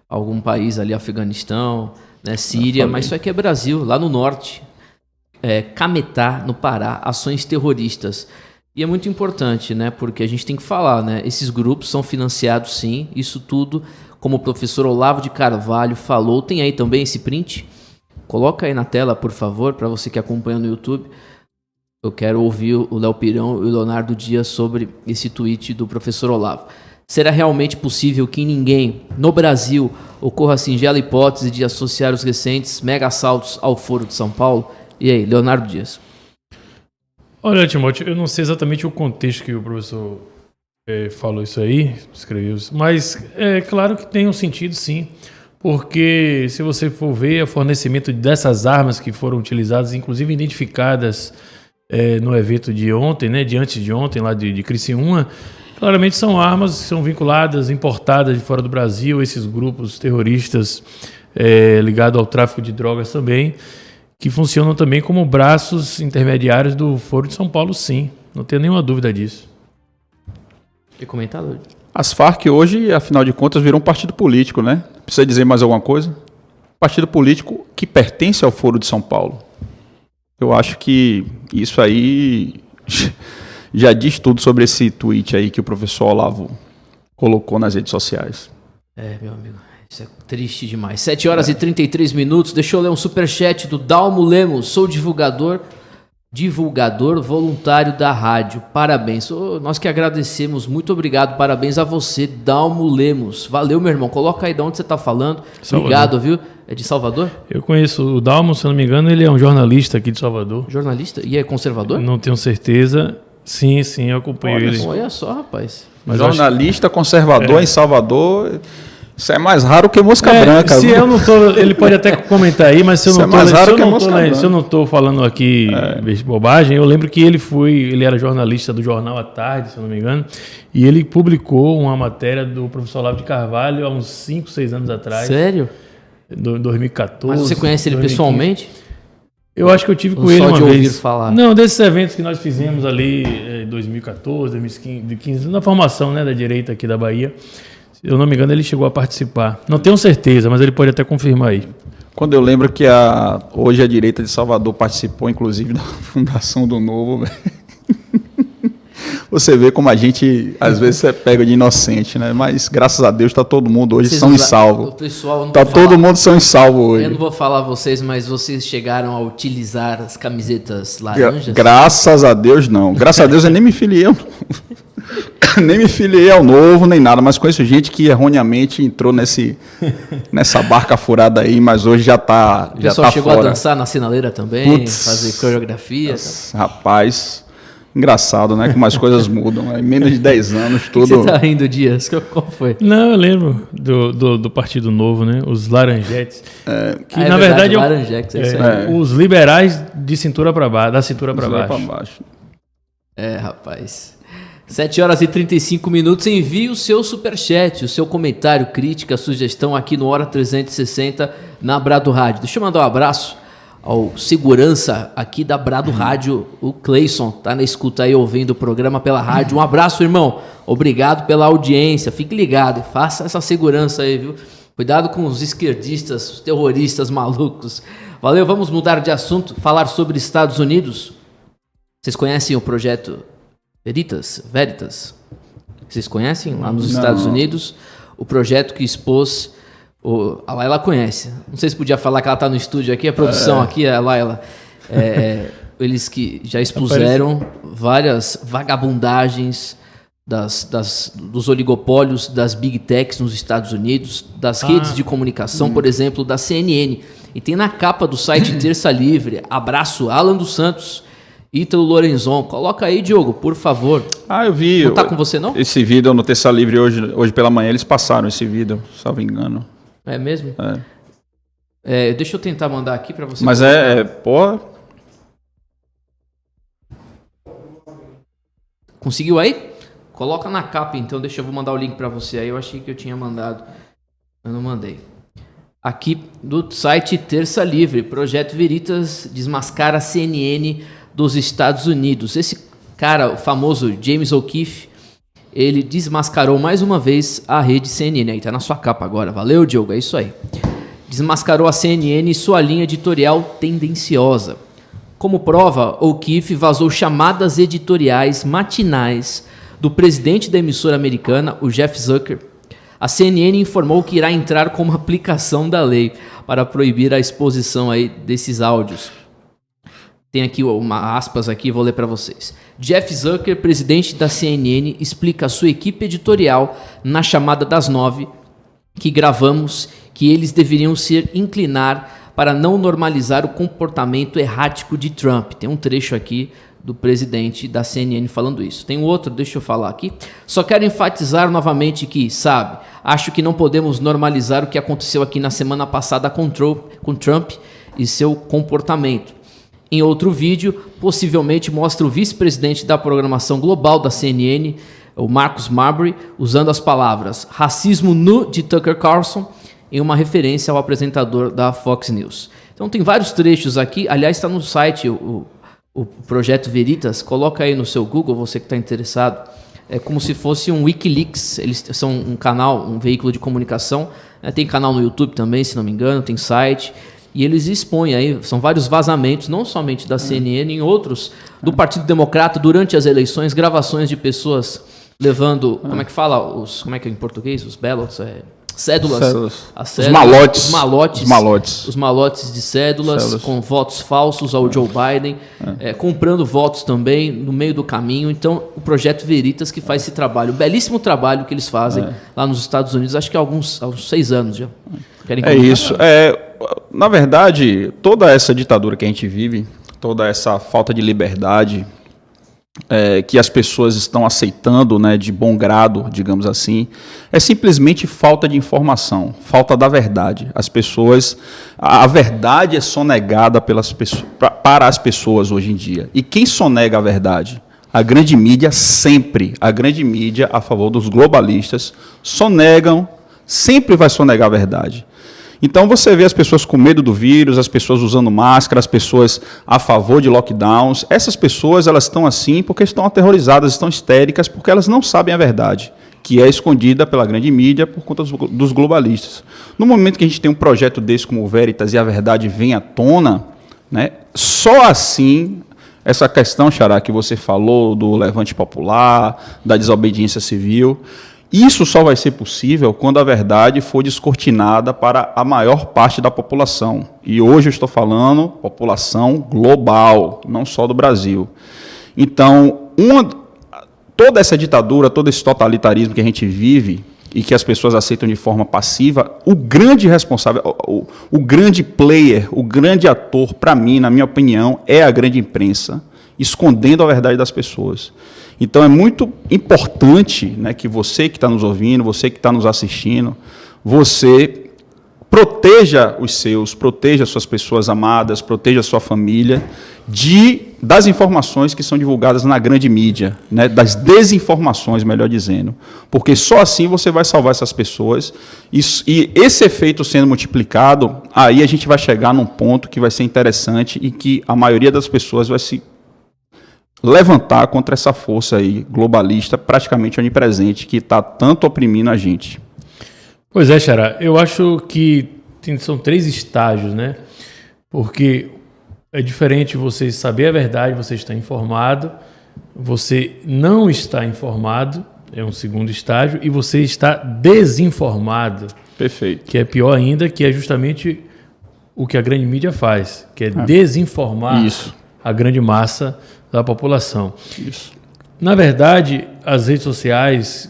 algum país ali, Afeganistão, né, Síria, mas isso aqui é Brasil, lá no norte. Cametá, no Pará, ações terroristas. E é muito importante, né, porque a gente tem que falar, né, esses grupos são financiados sim, isso tudo, como o professor Olavo de Carvalho falou. Tem aí também esse print? Coloca aí na tela, por favor, para você que acompanha no YouTube. Eu quero ouvir o Léo Pirão e o Leonardo Dias sobre esse tweet do professor Olavo. Será realmente possível que ninguém, no Brasil, ocorra a singela hipótese de associar os recentes mega assaltos ao Foro de São Paulo? E aí, Leonardo Dias? Olha, Timóteo, eu não sei exatamente o contexto que o professor falou isso aí, escreveu isso, mas é claro que tem um sentido sim, porque se você for ver o fornecimento dessas armas que foram utilizadas, inclusive identificadas no evento de ontem, né, de antes de ontem, lá de Criciúma, claramente são armas que são vinculadas, importadas de fora do Brasil, esses grupos terroristas ligados ao tráfico de drogas também, que funcionam também como braços intermediários do Foro de São Paulo, sim. Não tenho nenhuma dúvida disso. Quer comentar, Lúcio? As Farc hoje, afinal de contas, virou um partido político, né? Precisa dizer mais alguma coisa? Partido político que pertence ao Foro de São Paulo. Eu acho que isso aí já diz tudo sobre esse tweet aí que o professor Olavo colocou nas redes sociais. Meu amigo, isso é triste demais. 7 horas e 33 minutos. Deixa eu ler um superchat do Dalmo Lemos. Sou divulgador voluntário da rádio. Parabéns. Nós que agradecemos. Muito obrigado. Parabéns a você, Dalmo Lemos. Valeu, meu irmão. Coloca aí de onde você está falando. Salvador. Obrigado, viu? É de Salvador? Eu conheço o Dalmo, se eu não me engano, ele é um jornalista aqui de Salvador. Jornalista? E é conservador? Não tenho certeza. Sim, eu acompanho ele. Olha só, rapaz. Mas jornalista conservador em Salvador... Isso é mais raro que mosca branca. Se eu não tô, ele pode até comentar aí, mas se eu não tô falando aqui bobagem, eu lembro que ele era jornalista do Jornal à Tarde, se eu não me engano, e ele publicou uma matéria do professor Olavo de Carvalho há uns 5, 6 anos atrás. Sério? Em 2014. Mas você conhece ele 2015. pessoalmente? Eu acho que eu tive com Ou ele só uma de ouvir vez. falar? Não, desses eventos que nós fizemos ali em 2014, 2015, na formação, né, da direita aqui da Bahia. Se eu não me engano, ele chegou a participar. Não tenho certeza, mas ele pode até confirmar aí. Quando eu lembro que hoje a direita de Salvador participou, inclusive, da fundação do Novo, velho. Você vê como a gente, às vezes, é pego de inocente, né? Mas, graças a Deus, está todo mundo hoje são e salvo. O pessoal Está todo mundo são e salvo hoje. Eu não vou falar vocês, mas vocês chegaram a utilizar as camisetas laranjas? Graças a Deus, não. Graças a Deus, eu nem me filiei. Nem me filiei ao Novo, nem nada. Mas conheço gente que erroneamente entrou nessa barca furada aí, mas hoje já está O pessoal chegou fora. a dançar na sinaleira também, fazer coreografia. Rapaz, engraçado, né? Como as coisas mudam. Em menos de 10 anos, O que tudo... você tá rindo, Dias? Qual foi? Não, eu lembro do Partido Novo, né? Os Laranjetes. Que, Ah, é na verdade, Laranjex, é isso aí. os liberais de cintura para baixo, da cintura para baixo. É, rapaz. 7 horas e 35 minutos. Envie o seu superchat, o seu comentário, crítica, sugestão aqui no Hora 360 na Brado Rádio. Deixa eu mandar um abraço ao segurança aqui da Brado Rádio, o Cleison, tá na escuta aí ouvindo o programa pela rádio. Um abraço, irmão. Obrigado pela audiência. Fique ligado e faça essa segurança aí, viu? Cuidado com os esquerdistas, os terroristas malucos. Valeu, vamos mudar de assunto, falar sobre Estados Unidos. Vocês conhecem o projeto Veritas? Vocês conhecem lá nos Estados Unidos? O projeto que expôs... A Laila conhece. Não sei se podia falar que ela está no estúdio aqui, a produção aqui, a Laila. Eles que já expuseram várias vagabundagens dos oligopólios das Big Techs nos Estados Unidos, das redes de comunicação, por exemplo, da CNN. E tem na capa do site Terça Livre, abraço, Alan dos Santos, Ítalo Lorenzon. Coloca aí, Diogo, por favor. Eu vi. Não tá com você, não? Esse vídeo no Terça Livre hoje pela manhã, eles passaram esse vídeo, salvo engano. É mesmo? Deixa eu tentar mandar aqui para você. Mas pô... Conseguiu aí? Coloca na capa, então. Eu vou mandar o link para você aí. Eu achei que eu tinha mandado. Eu não mandei. Aqui do site Terça Livre, Projeto Veritas desmascara a CNN dos Estados Unidos. Esse cara, o famoso James O'Keefe, ele desmascarou mais uma vez a rede CNN. Aí tá na sua capa agora. Valeu, Diogo. É isso aí. Desmascarou a CNN e sua linha editorial tendenciosa. Como prova, O'Keefe vazou chamadas editoriais matinais do presidente da emissora americana, o Jeff Zucker. A CNN informou que irá entrar com uma aplicação da lei para proibir a exposição aí desses áudios. Tem aqui uma aspas aqui, vou ler para vocês. Jeff Zucker, presidente da CNN, explica a sua equipe editorial na chamada das 9 que gravamos que eles deveriam se inclinar para não normalizar o comportamento errático de Trump. Tem um trecho aqui do presidente da CNN falando isso. Tem outro, deixa eu falar aqui. Só quero enfatizar novamente que, acho que não podemos normalizar o que aconteceu aqui na semana passada com Trump e seu comportamento. Em outro vídeo, possivelmente mostra o vice-presidente da programação global da CNN, o Marcus Marbury, usando as palavras racismo nu de Tucker Carlson em uma referência ao apresentador da Fox News. Então tem vários trechos aqui, aliás está no site o Projeto Veritas, coloca aí no seu Google, você que está interessado, é como se fosse um Wikileaks, eles são um canal, um veículo de comunicação, tem canal no YouTube também, se não me engano, tem site, e eles expõem aí, são vários vazamentos, não somente da CNN, em outros, do Partido Democrata, durante as eleições, gravações de pessoas levando, como é que fala, como é que é em português, os ballots, cédulas. Os malotes de cédulas com votos falsos ao Joe Biden, comprando votos também no meio do caminho. Então, o Projeto Veritas que faz esse trabalho, um belíssimo trabalho que eles fazem lá nos Estados Unidos, acho que há uns 6 anos já. Isso. Na verdade, toda essa ditadura que a gente vive, toda essa falta de liberdade que as pessoas estão aceitando, né, de bom grado, digamos assim, é simplesmente falta de informação, falta da verdade. A verdade é sonegada para as pessoas hoje em dia. E quem sonega a verdade? A grande mídia sempre, a grande mídia a favor dos globalistas, sempre vai sonegar a verdade. Então você vê as pessoas com medo do vírus, as pessoas usando máscara, as pessoas a favor de lockdowns. Essas pessoas, elas estão assim porque estão aterrorizadas, estão histéricas, porque elas não sabem a verdade, que é escondida pela grande mídia por conta dos globalistas. No momento que a gente tem um projeto desse como o Veritas e a verdade vem à tona, né, só assim, essa questão, Xará, que você falou do levante popular, da desobediência civil, isso só vai ser possível quando a verdade for descortinada para a maior parte da população. E hoje eu estou falando população global, não só do Brasil. Então, toda essa ditadura, todo esse totalitarismo que a gente vive e que as pessoas aceitam de forma passiva, o grande responsável, o grande player, o grande ator, para mim, na minha opinião, é a grande imprensa, escondendo a verdade das pessoas. Então é muito importante, né, que você que está nos ouvindo, você que está nos assistindo, você proteja os seus, proteja suas pessoas amadas, proteja a sua família das informações que são divulgadas na grande mídia, né, das desinformações, melhor dizendo, porque só assim você vai salvar essas pessoas e esse efeito sendo multiplicado, aí a gente vai chegar num ponto que vai ser interessante e que a maioria das pessoas vai se levantar contra essa força aí globalista praticamente onipresente que está tanto oprimindo a gente. Pois é, Xará, eu acho que são 3 estágios, né? Porque é diferente você saber a verdade, você está informado, você não está informado, é um segundo estágio, e você está desinformado. Perfeito. Que é pior ainda, que é justamente o que a grande mídia faz, que é desinformar a grande massa da população. Isso. Na verdade, as redes sociais,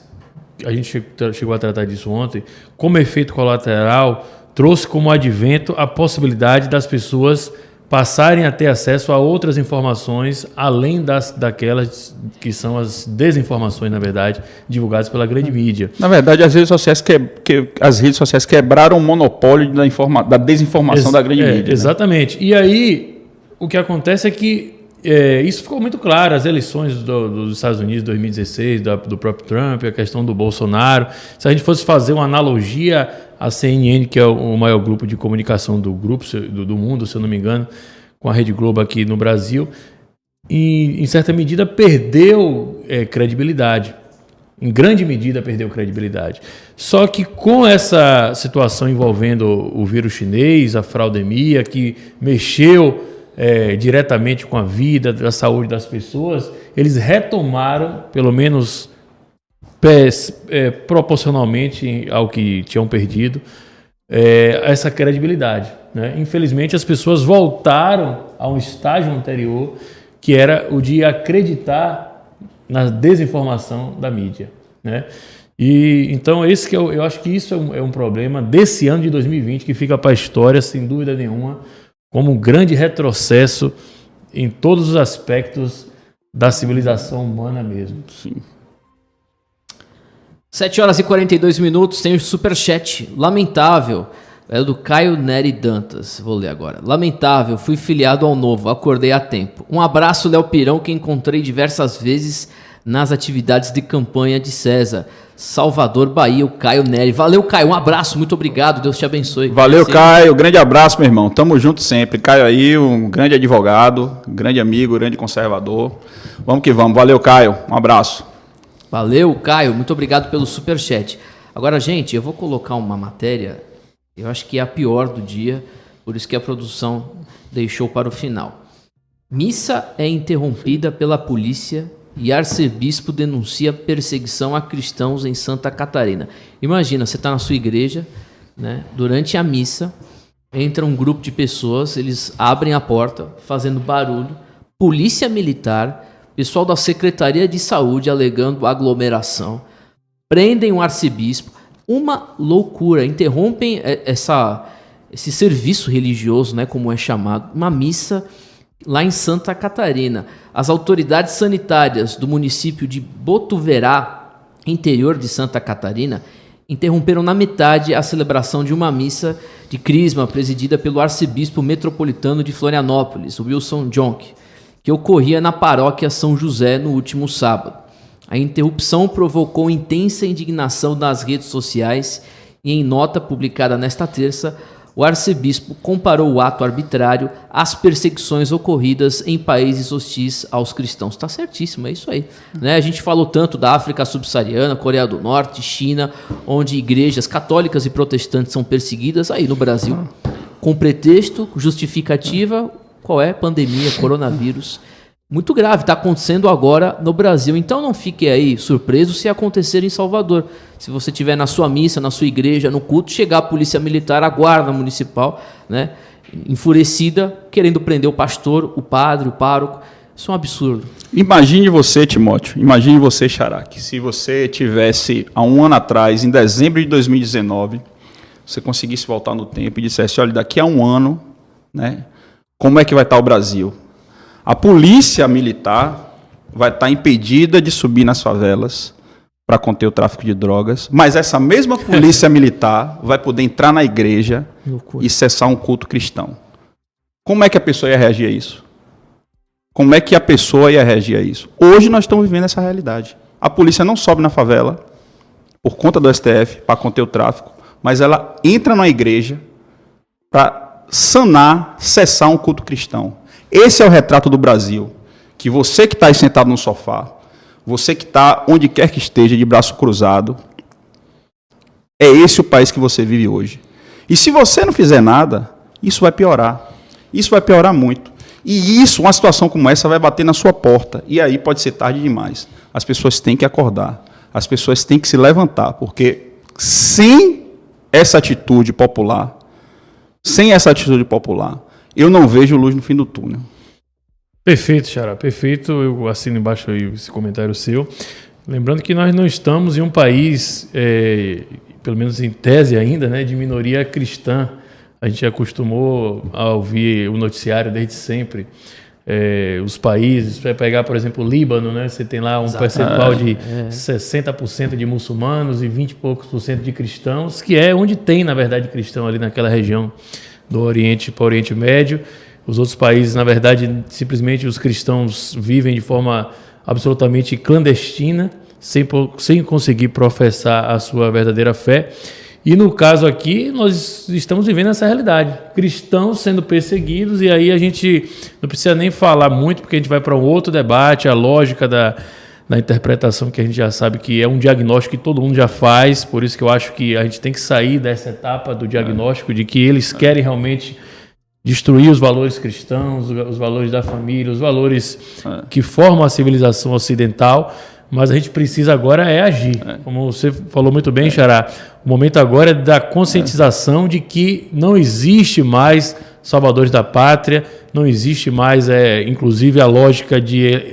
a gente chegou a tratar disso ontem, como efeito colateral, trouxe como advento a possibilidade das pessoas passarem a ter acesso a outras informações, além daquelas que são as desinformações, na verdade, divulgadas pela grande mídia. Na verdade, as redes sociais quebraram o monopólio da desinformação da grande mídia. Exatamente. Né? E aí, o que acontece é que isso ficou muito claro, as eleições dos Estados Unidos de 2016, do próprio Trump, a questão do Bolsonaro. Se a gente fosse fazer uma analogia à CNN, que é o maior grupo de comunicação do mundo, se eu não me engano, com a Rede Globo aqui no Brasil, e em certa medida perdeu credibilidade. Em grande medida perdeu credibilidade. Só que com essa situação envolvendo o vírus chinês, a fraudemia, que mexeu diretamente com a vida, da saúde das pessoas, eles retomaram, pelo menos proporcionalmente ao que tinham perdido, essa credibilidade. Né? Infelizmente, as pessoas voltaram a um estágio anterior, que era o de acreditar na desinformação da mídia. Né? E então, eu acho que isso é um problema desse ano de 2020, que fica para a história, sem dúvida nenhuma, como um grande retrocesso em todos os aspectos da civilização humana mesmo. Sim. 7h42, tem o superchat. Lamentável. É do Caio Neri Dantas. Vou ler agora. Lamentável, fui filiado ao Novo, acordei a tempo. Um abraço, Léo Pirão, que encontrei diversas vezes nas atividades de campanha de César. Salvador, Bahia, o Caio Neri. Valeu, Caio, um abraço, muito obrigado, Deus te abençoe. Valeu, Caio, grande abraço, meu irmão, tamo junto sempre. Caio aí, um grande advogado, grande amigo, grande conservador. Vamos que vamos, valeu, Caio, um abraço. Valeu, Caio, muito obrigado pelo superchat. Agora, gente, eu vou colocar uma matéria, eu acho que é a pior do dia, por isso que a produção deixou para o final. Missa é interrompida pela polícia e arcebispo denuncia perseguição a cristãos em Santa Catarina. Imagina, você está na sua igreja, né? Durante a missa, entra um grupo de pessoas, eles abrem a porta, fazendo barulho, polícia militar, pessoal da Secretaria de Saúde alegando aglomeração, prendem um arcebispo, uma loucura, interrompem esse serviço religioso, né, como é chamado, uma missa lá em Santa Catarina. As autoridades sanitárias do município de Botuverá, interior de Santa Catarina, interromperam na metade a celebração de uma missa de crisma presidida pelo arcebispo metropolitano de Florianópolis, Wilson Jonk, que ocorria na paróquia São José no último sábado. A interrupção provocou intensa indignação nas redes sociais e, em nota publicada nesta terça, o arcebispo comparou o ato arbitrário às perseguições ocorridas em países hostis aos cristãos. Está certíssimo, é isso aí. Né? A gente falou tanto da África subsaariana, Coreia do Norte, China, onde igrejas católicas e protestantes são perseguidas, aí no Brasil, com pretexto, justificativa, qual é? Pandemia, coronavírus. Muito grave, está acontecendo agora no Brasil. Então não fique aí surpreso se acontecer em Salvador. Se você estiver na sua missa, na sua igreja, no culto, chegar a polícia militar, a guarda municipal, né, enfurecida, querendo prender o pastor, o padre, o pároco. Isso é um absurdo. Imagine você, Timóteo, imagine você, Xará, que se você tivesse há um ano atrás, em dezembro de 2019, você conseguisse voltar no tempo e dissesse, olha, daqui a um ano, né, como é que vai estar o Brasil? A polícia militar vai estar impedida de subir nas favelas para conter o tráfico de drogas, mas essa mesma polícia militar vai poder entrar na igreja e cessar um culto cristão. Como é que a pessoa ia reagir a isso? Como é que a pessoa ia reagir a isso? Hoje nós estamos vivendo essa realidade. A polícia não sobe na favela por conta do STF para conter o tráfico, mas ela entra na igreja para sanar, cessar um culto cristão. Esse é o retrato do Brasil, que você que está aí sentado no sofá, você que está onde quer que esteja, de braço cruzado, é esse o país que você vive hoje. E se você não fizer nada, isso vai piorar. Isso vai piorar muito. E isso, uma situação como essa, vai bater na sua porta. E aí pode ser tarde demais. As pessoas têm que acordar. As pessoas têm que se levantar, porque sem essa atitude popular, eu não vejo luz no fim do túnel. Perfeito, Xará, perfeito. Eu assino embaixo aí esse comentário seu. Lembrando que nós não estamos em um país, pelo menos em tese ainda, né, de minoria cristã. A gente acostumou a ouvir o noticiário desde sempre. Os países, vai pegar, por exemplo, o Líbano, né? Você tem lá um percentual de 60% de muçulmanos e 20 e poucos por cento de cristãos, que é onde tem, na verdade, cristão ali naquela região do Oriente para o Oriente Médio. Os outros países, na verdade, simplesmente os cristãos vivem de forma absolutamente clandestina, sem conseguir professar a sua verdadeira fé. E no caso aqui, nós estamos vivendo essa realidade. Cristãos sendo perseguidos, e aí a gente não precisa nem falar muito, porque a gente vai para um outro debate, a lógica da interpretação, que a gente já sabe que é um diagnóstico que todo mundo já faz, por isso que eu acho que a gente tem que sair dessa etapa do diagnóstico, de que eles querem realmente destruir os valores cristãos, os valores da família, os valores que formam a civilização ocidental, mas a gente precisa agora agir. Como você falou muito bem, Xará, o momento agora é da conscientização de que não existe mais salvadores da pátria, não existe mais, inclusive, a lógica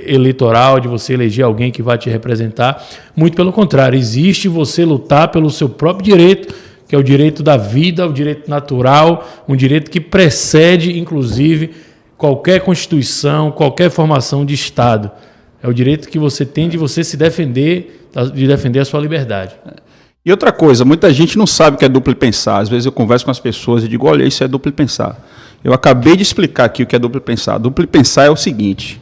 eleitoral de você eleger alguém que vai te representar. Muito pelo contrário, existe você lutar pelo seu próprio direito, que é o direito da vida, o direito natural, um direito que precede, inclusive, qualquer constituição, qualquer formação de Estado. É o direito que você tem de você se defender, de defender a sua liberdade. E outra coisa, muita gente não sabe o que é duplo pensar. Às vezes eu converso com as pessoas e digo, olha, isso é duplo pensar. Eu acabei de explicar aqui o que é duplo pensar. Duplo pensar é o seguinte: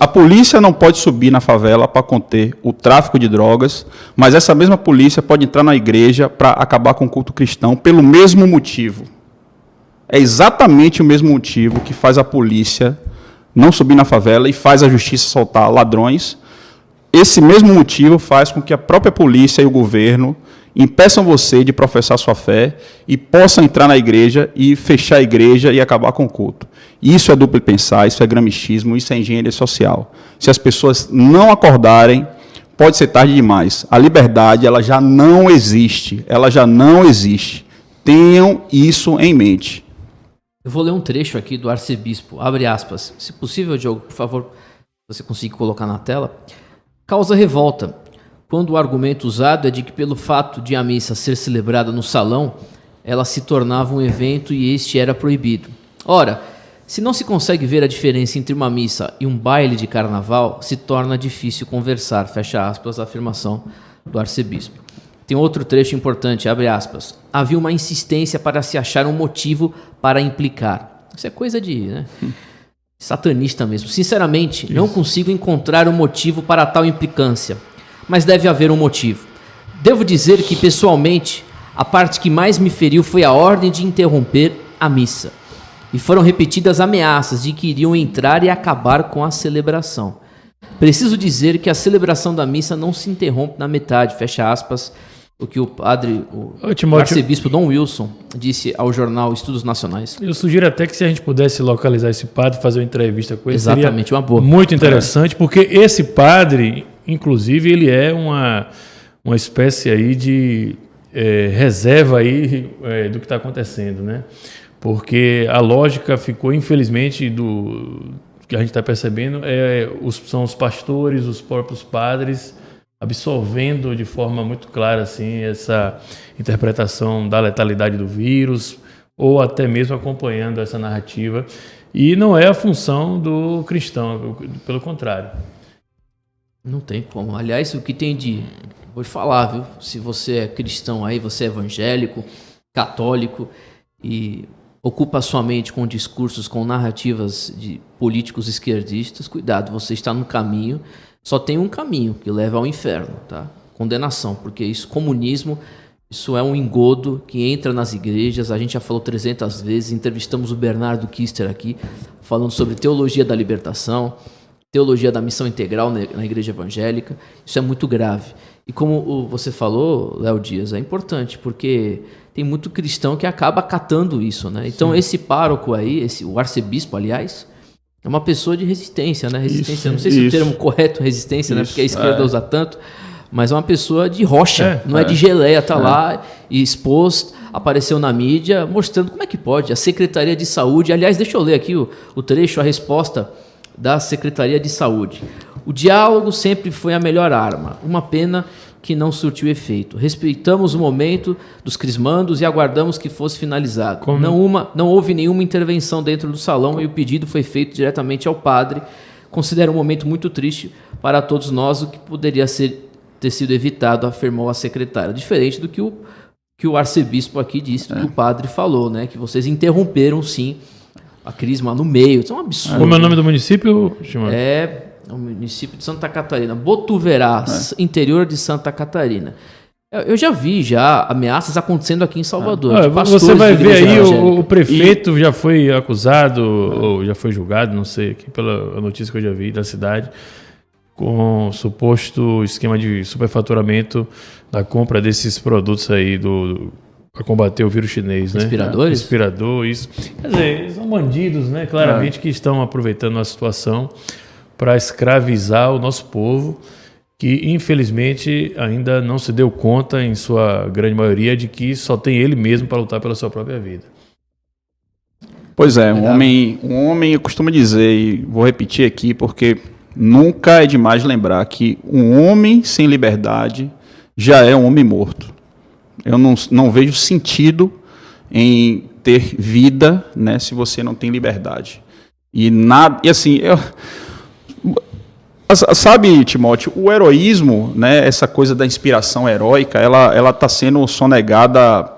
a polícia não pode subir na favela para conter o tráfico de drogas, mas essa mesma polícia pode entrar na igreja para acabar com o culto cristão pelo mesmo motivo. É exatamente o mesmo motivo que faz a polícia não subir na favela e faz a justiça soltar ladrões. Esse mesmo motivo faz com que a própria polícia e o governo impeçam você de professar sua fé e possam entrar na igreja e fechar a igreja e acabar com o culto. Isso é duplo pensar, isso é gramichismo, isso é engenharia social. Se as pessoas não acordarem, pode ser tarde demais. A liberdade, ela já não existe. Ela já não existe. Tenham isso em mente. Eu vou ler um trecho aqui do arcebispo, abre aspas. Se possível, Diogo, por favor, você conseguir colocar na tela. Causa revolta, quando o argumento usado é de que pelo fato de a missa ser celebrada no salão, ela se tornava um evento e este era proibido. Ora, se não se consegue ver a diferença entre uma missa e um baile de carnaval, se torna difícil conversar, fecha aspas, a afirmação do arcebispo. Tem outro trecho importante, abre aspas. Havia uma insistência para se achar um motivo para implicar. Isso é coisa de satanista mesmo. Sinceramente, não consigo encontrar um motivo para tal implicância, mas deve haver um motivo. Devo dizer que, pessoalmente, A parte que mais me feriu foi a ordem de interromper a missa. E foram repetidas ameaças de que iriam entrar e acabar com a celebração. Preciso dizer que a celebração da missa não se interrompe na metade, fecha aspas, o que o padre, o arcebispo Dom Wilson, disse ao jornal Estudos Nacionais. Eu sugiro até que se a gente pudesse localizar esse padre, fazer uma entrevista com ele, exatamente, seria uma boa. Muito interessante, porque esse padre, inclusive, ele é uma espécie aí de reserva aí, do que está acontecendo, né? Porque a lógica ficou, infelizmente, do que a gente está percebendo, são os pastores, os próprios padres, absorvendo de forma muito clara assim, essa interpretação da letalidade do vírus, ou até mesmo acompanhando essa narrativa. E não é a função do cristão, pelo contrário. Não tem como. Aliás, o que tem de... Vou te falar, viu? Se você é cristão aí, você é evangélico, católico e ocupa a sua mente com discursos, com narrativas de políticos esquerdistas, cuidado, você está no caminho. Só tem um caminho que leva ao inferno, tá? Condenação, porque isso, comunismo, isso é um engodo que entra nas igrejas. A gente já falou 300 vezes, entrevistamos o Bernardo Kister aqui, falando sobre teologia da libertação, teologia da missão integral na igreja evangélica. Isso é muito grave. E como você falou, Léo Dias, é importante, porque tem muito cristão que acaba acatando isso, né? Então, sim, esse pároco aí, o arcebispo, aliás, é uma pessoa de resistência, né? Resistência, não sei se o termo correto é resistência, né? Porque a esquerda usa tanto, mas é uma pessoa de rocha, não é de geleia, tá lá e exposto, apareceu na mídia, mostrando como é que pode. A Secretaria de Saúde, aliás, deixa eu ler aqui o trecho, a resposta da Secretaria de Saúde. O diálogo sempre foi a melhor arma, uma pena que não surtiu efeito. Respeitamos o momento dos crismandos e aguardamos que fosse finalizado. Não houve nenhuma intervenção dentro do salão e o pedido foi feito diretamente ao padre. Considero um momento muito triste para todos nós, o que poderia ter sido evitado, afirmou a secretária. Diferente do que o arcebispo aqui disse, do que o padre falou, né? Que vocês interromperam, sim, a crisma no meio. Isso é um absurdo. Como é o nome do município? É o município de Santa Catarina, Botuverás, interior de Santa Catarina. Eu já vi ameaças acontecendo aqui em Salvador. Você vai ver aí, o prefeito já foi acusado, ou já foi julgado, não sei, aqui pela notícia que eu já vi da cidade, com suposto esquema de superfaturamento da compra desses produtos aí para combater o vírus chinês, né? Respiradores? Respirador, isso. Quer dizer, eles são bandidos, né? Claramente que estão aproveitando a situação para escravizar o nosso povo, que infelizmente ainda não se deu conta, em sua grande maioria, de que só tem ele mesmo para lutar pela sua própria vida. Pois é, um homem, eu costumo dizer, e vou repetir aqui, porque nunca é demais lembrar que um homem sem liberdade já é um homem morto. Eu não vejo sentido em ter vida, né, se você não tem liberdade. E assim, sabe, Timóteo, o heroísmo, né, essa coisa da inspiração heróica, ela está sendo sonegada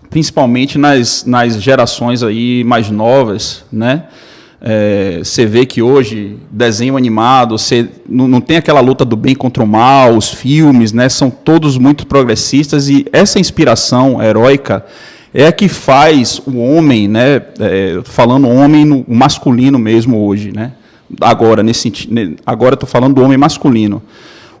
principalmente nas gerações aí mais novas, né? Você vê que hoje desenho animado, não tem aquela luta do bem contra o mal, os filmes, né, são todos muito progressistas, e essa inspiração heróica é a que faz o homem, né, falando homem o masculino mesmo hoje, né? Agora estou falando do homem masculino.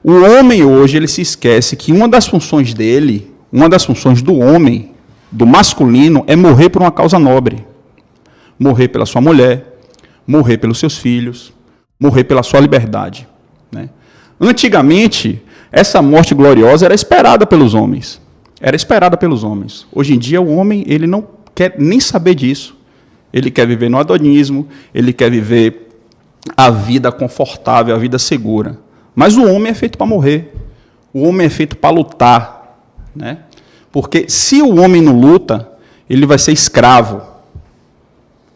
O homem hoje, ele se esquece que uma das funções dele, uma das funções do homem, do masculino, é morrer por uma causa nobre. Morrer pela sua mulher, morrer pelos seus filhos, morrer pela sua liberdade, né? Antigamente, essa morte gloriosa era esperada pelos homens. Era esperada pelos homens. Hoje em dia, o homem, ele não quer nem saber disso. Ele quer viver no hedonismo, ele quer viver a vida confortável, a vida segura. Mas o homem é feito para morrer. O homem é feito para lutar, né? Porque se o homem não luta, ele vai ser escravo.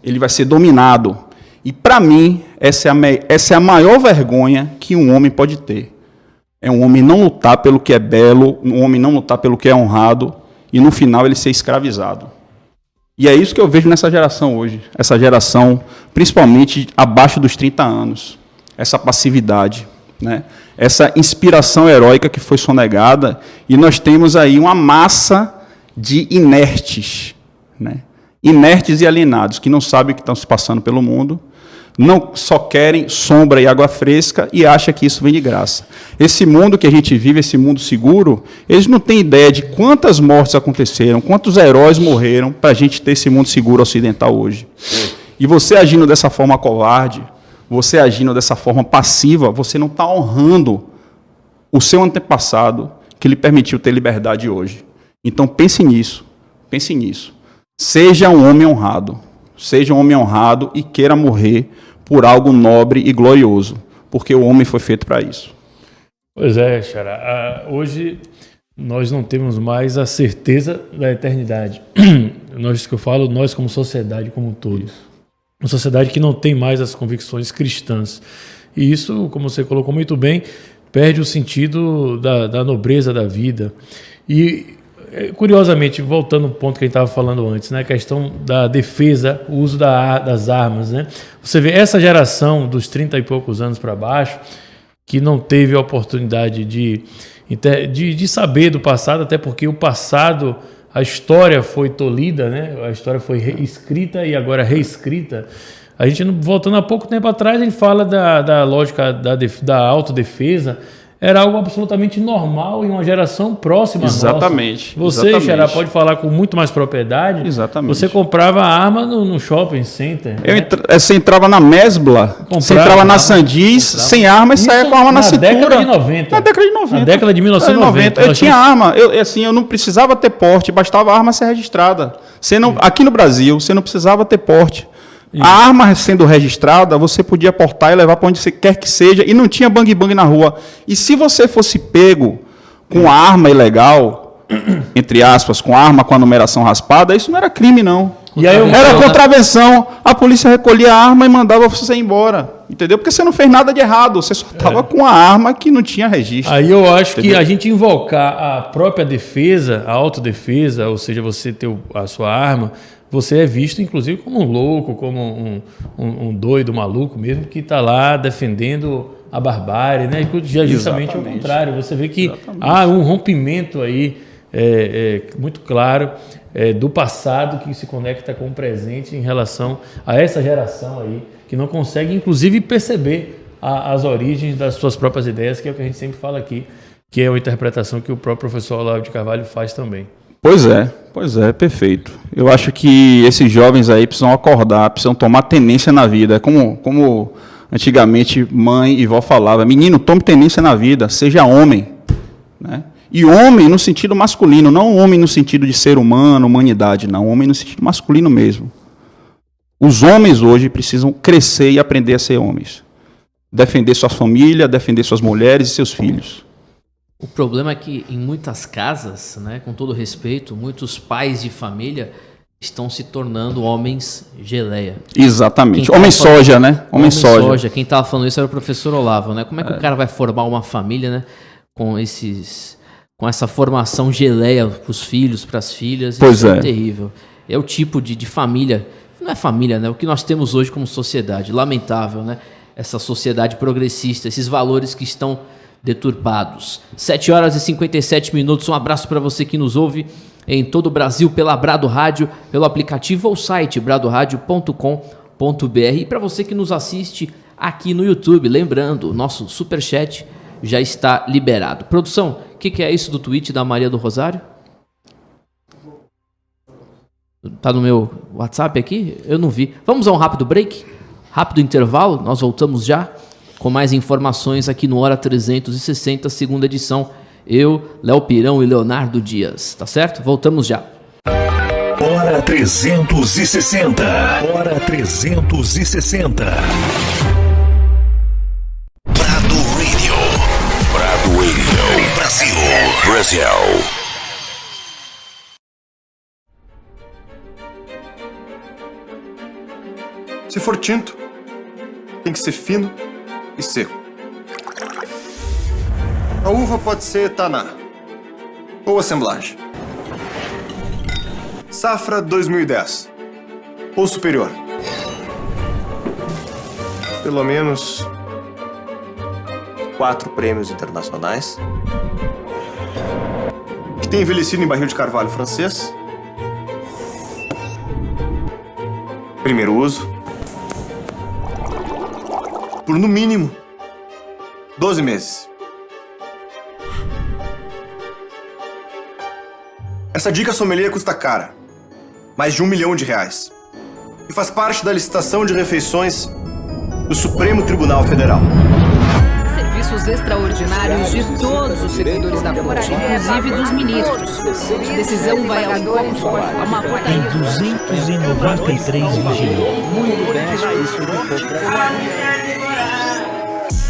Ele vai ser dominado. E, para mim, essa é a maior vergonha que um homem pode ter. É um homem não lutar pelo que é belo, um homem não lutar pelo que é honrado, e, no final, ele ser escravizado. E é isso que eu vejo nessa geração hoje. Essa geração, principalmente abaixo dos 30 anos. Essa passividade, né? Essa inspiração heróica que foi sonegada. E nós temos aí uma massa de inertes, né? Inertes e alienados, que não sabem o que estão se passando pelo mundo, não só querem sombra e água fresca e acham que isso vem de graça. Esse mundo que a gente vive, esse mundo seguro, eles não têm ideia de quantas mortes aconteceram, quantos heróis morreram para a gente ter esse mundo seguro ocidental hoje. E você agindo dessa forma covarde, você agindo dessa forma passiva, você não está honrando o seu antepassado que lhe permitiu ter liberdade hoje. Então pense nisso, pense nisso. Seja um homem honrado e queira morrer por algo nobre e glorioso, porque o homem foi feito para isso. Pois é, Xará. Hoje nós não temos mais a certeza da eternidade. Nós que eu falo, nós como sociedade como um todo. Uma sociedade que não tem mais as convicções cristãs. E isso, como você colocou muito bem, perde o sentido da nobreza da vida. E, curiosamente, voltando ao ponto que a gente estava falando antes, né, a questão da defesa, o uso das armas, né? Você vê essa geração dos 30 e poucos anos para baixo, que não teve a oportunidade de saber do passado, até porque o passado, a história foi tolhida, né? A história foi escrita e agora reescrita. A gente, voltando há pouco tempo atrás, a gente fala da lógica da autodefesa. Era algo absolutamente normal em uma geração próxima. Exatamente. Nossa. Você, Xará, pode falar com muito mais propriedade. Exatamente. Você comprava arma no shopping center. Você entrava na Mesbla, você entrava na Sandis, sem arma e saía com a arma na cintura. Na década de 90. Na década de 1990. Eu tinha arma. Eu não precisava ter porte, bastava a arma ser registrada. Aqui no Brasil, você não precisava ter porte. Isso. A arma sendo registrada, você podia portar e levar para onde você quer que seja, e não tinha bang-bang na rua. E se você fosse pego com arma ilegal, entre aspas, com arma com a numeração raspada, isso não era crime, não. E aí era contravenção. A polícia recolhia a arma e mandava você entendeu? Porque você não fez nada de errado, você só estava com a arma que não tinha registro. Aí eu acho que a gente invocar a própria defesa, a autodefesa, ou seja, você ter a sua arma, você é visto, inclusive, como um louco, como um doido, maluco mesmo, que está lá defendendo a barbárie, né? Já justamente ao contrário. Você vê que há um rompimento aí muito claro do passado que se conecta com o presente em relação a essa geração aí, que não consegue, inclusive, perceber as origens das suas próprias ideias, que é o que a gente sempre fala aqui, que é uma interpretação que o próprio professor Olavo de Carvalho faz também. Pois é, perfeito. Eu acho que esses jovens aí precisam acordar, precisam tomar tenência na vida. Como antigamente mãe e vó falava, menino, tome tenência na vida, seja homem. Né? E homem no sentido masculino, não homem no sentido de ser humano, humanidade, não. Homem no sentido masculino mesmo. Os homens hoje precisam crescer e aprender a ser homens. Defender sua família, defender suas mulheres e seus filhos. O problema é que em muitas casas, né, com todo respeito, muitos pais de família estão se tornando homens geleia. Exatamente. Homem soja, né? Homem soja. Quem estava falando isso era o professor Olavo, né? Como é que o cara vai formar uma família, né, com essa formação geleia para os filhos, para as filhas? Isso é terrível. É o tipo de família, não é família, né? O que nós temos hoje como sociedade, lamentável, né? Essa sociedade progressista, esses valores que estão deturpados. 7h57. Um abraço para você que nos ouve em todo o Brasil pela Brado Rádio, pelo aplicativo ou site bradoradio.com.br, e para você que nos assiste aqui no YouTube, lembrando, nosso superchat já está liberado. Produção, o que é isso do tweet da Maria do Rosário? Tá no meu WhatsApp aqui? Eu não vi. Vamos a um rápido break? Rápido intervalo, nós voltamos já com mais informações aqui no Hora 360, segunda edição. Eu, Léo Pirão e Leonardo Dias, tá certo? Voltamos já. Hora 360. Hora 360. Brado Radio. Brado Radio. Brasil. Se for tinto, tem que ser fino e seco. A uva pode ser taná ou assemblagem. Safra 2010 ou superior. Pelo menos 4 prêmios internacionais. tem envelhecido em barril de carvalho francês. Primeiro uso. Por no mínimo 12 meses. Essa dica sommelier custa cara. Mais de R$1 milhão. E faz parte da licitação de refeições do Supremo Tribunal Federal. Serviços extraordinários de todos os servidores da corte, inclusive dos ministros. A decisão vai ao encontro a uma portaria. Tem 293 vigilantes. Muito bem, isso do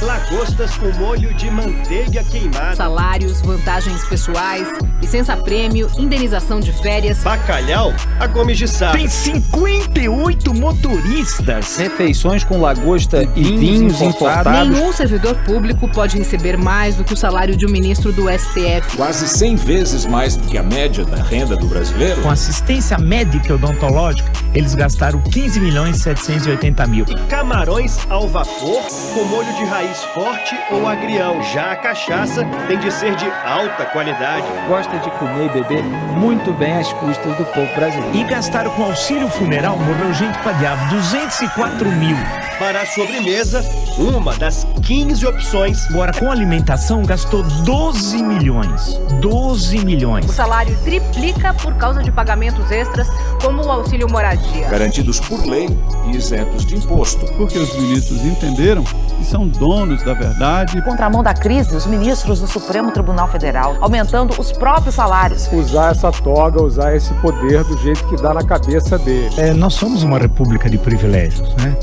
lagostas com molho de manteiga queimada. Salários, vantagens pessoais, licença-prêmio, indenização de férias. Bacalhau a Gomes de Sá. Tem 58 motoristas. Refeições com lagosta e vinhos importados. Nenhum servidor público pode receber mais do que o salário de um ministro do STF. Quase 100 vezes mais do que a média da renda do brasileiro. Com assistência médica e odontológica, eles gastaram 15.780.000. E camarões ao vapor com molho de raiz forte ou agrião. Já a cachaça tem de ser de alta qualidade. Gosta de comer e beber muito bem às custas do povo brasileiro. E gastaram com auxílio funeral, morreu gente pra diabo, 204.000. Para a sobremesa, uma das 15 opções. Agora, com alimentação, gastou 12 milhões. 12 milhões. O salário triplica por causa de pagamentos extras, como o auxílio moradia. Garantidos por lei e isentos de imposto. Porque os ministros entenderam que são donos da verdade. Contramão da crise, os ministros do Supremo Tribunal Federal, aumentando os próprios salários. Usar essa toga, usar esse poder do jeito que dá na cabeça dele. Nós somos uma república de privilégios, né?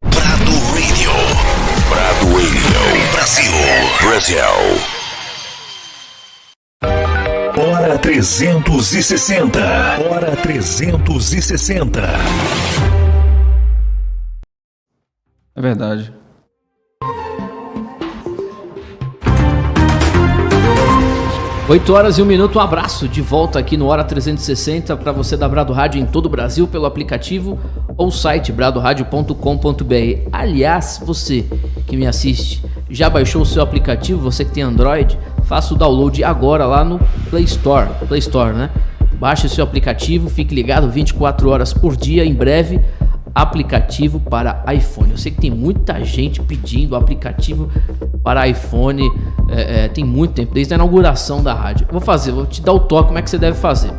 Prado Radio. Brasil. Hora 360. Hora 360. É verdade. Oito horas e 1 minuto, um abraço de volta aqui no Hora 360 para você da Brado Rádio em todo o Brasil pelo aplicativo ou site bradoradio.com.br. Aliás, você que me assiste, já baixou o seu aplicativo, você que tem Android, faça o download agora lá no Play Store, né? Baixe o seu aplicativo, fique ligado 24 horas por dia, em breve, aplicativo para iPhone. Eu sei que tem muita gente pedindo aplicativo para iPhone, tem muito tempo, desde a inauguração da rádio. Vou te dar o toque, como é que você deve fazer.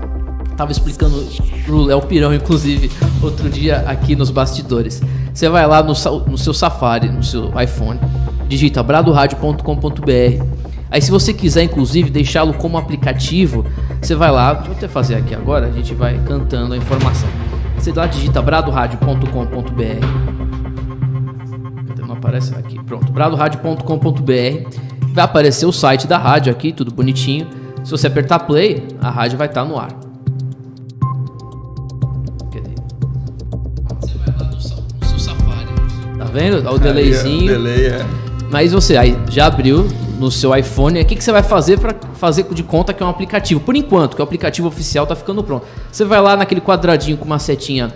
Tava explicando pro Léo Pirão, inclusive, outro dia aqui nos bastidores. Você vai lá no seu Safari, no seu iPhone, digita bradoradio.com.br. Aí se você quiser, inclusive, deixá-lo como aplicativo, você vai lá, deixa eu até fazer aqui agora, a gente vai cantando a informação. Você lá digita bradoradio.com.br. Não aparece aqui, pronto, bradoradio.com.br. Vai aparecer o site da rádio aqui, tudo bonitinho. Se você apertar play, a rádio vai estar no ar. Cadê? Você vai lá no seu Safari. Tá vendo? Olha o delayzinho. Delay, Mas você aí já abriu no seu iPhone. O que você vai fazer para fazer de conta que é um aplicativo? Por enquanto, que o aplicativo oficial tá ficando pronto. Você vai lá naquele quadradinho com uma setinha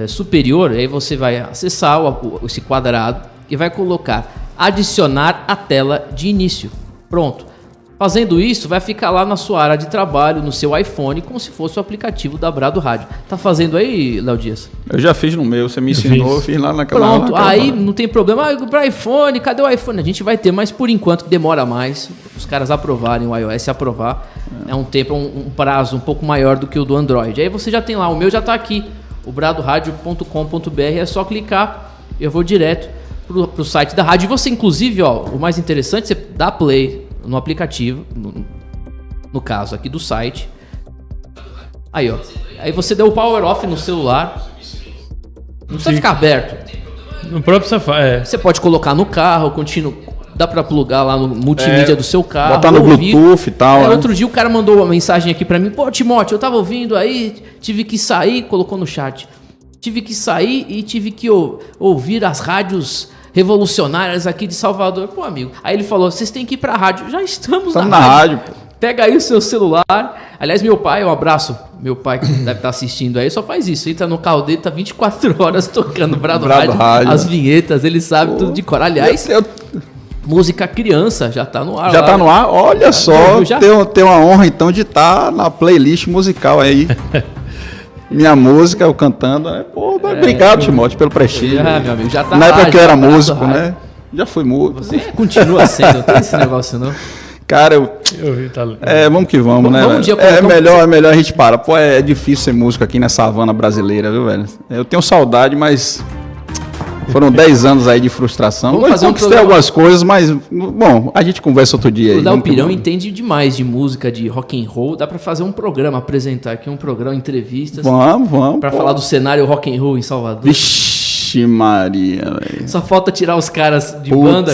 superior, aí você vai acessar esse quadrado e vai colocar adicionar a tela de início. Pronto. Fazendo isso, vai ficar lá na sua área de trabalho, no seu iPhone, como se fosse o aplicativo da Brado Rádio. Tá fazendo aí, Léo Dias? Eu já fiz no meu, você me ensinou, eu fiz lá naquela... Pronto, aí não tem problema. Para iPhone, cadê o iPhone? A gente vai ter, mas por enquanto demora mais. Os caras aprovarem, o iOS aprovar. É um tempo, um prazo um pouco maior do que o do Android. Aí você já tem lá, o meu já tá aqui, o bradoradio.com.br, é só clicar, eu vou direto pro site da rádio. E você, inclusive, o mais interessante, você dá play no aplicativo, no caso aqui do site. Aí, aí você deu o power off no celular. Não precisa ficar aberto. No próprio Safari. Você pode colocar no carro, dá pra plugar lá no multimídia do seu carro. Botar no Bluetooth e tal. Né? Outro dia o cara mandou uma mensagem aqui pra mim. Pô, Timóteo, eu tava ouvindo aí, tive que sair, colocou no chat. Tive que sair e tive que ouvir as rádios revolucionárias aqui de Salvador. Pô, amigo. Aí ele falou, vocês têm que ir pra rádio. Já estamos na rádio. Pega aí o seu celular. Aliás, meu pai, um abraço. Meu pai que deve estar assistindo aí, só faz isso. Entra no carro dele, tá 24 horas tocando Brado Rádio, as vinhetas, ele sabe tudo de cor. Aliás, música criança, já tá no ar. Já tá no ar? Olha só, tem uma honra então de estar na playlist musical aí. Minha música, eu cantando. Obrigado, Timóteo, pelo prestígio. Meu amigo, já tá na época que eu era tá músico, né? Já fui músico. Você continua sendo, não tem esse negócio não. Cara, vamos que vamos, né? É melhor a gente parar. Pô, é difícil ser músico aqui nessa savana brasileira, viu, velho? Eu tenho saudade, mas foram 10 anos aí de frustração. Eu conquistei algumas coisas, mas, bom, a gente conversa outro dia aí. O Léo Pirão entende demais de música, de rock and roll. Dá pra fazer um programa, apresentar aqui um programa, entrevistas. Vamos. Pra falar do cenário rock and roll em Salvador. Vixe Maria, velho. Só falta tirar os caras de banda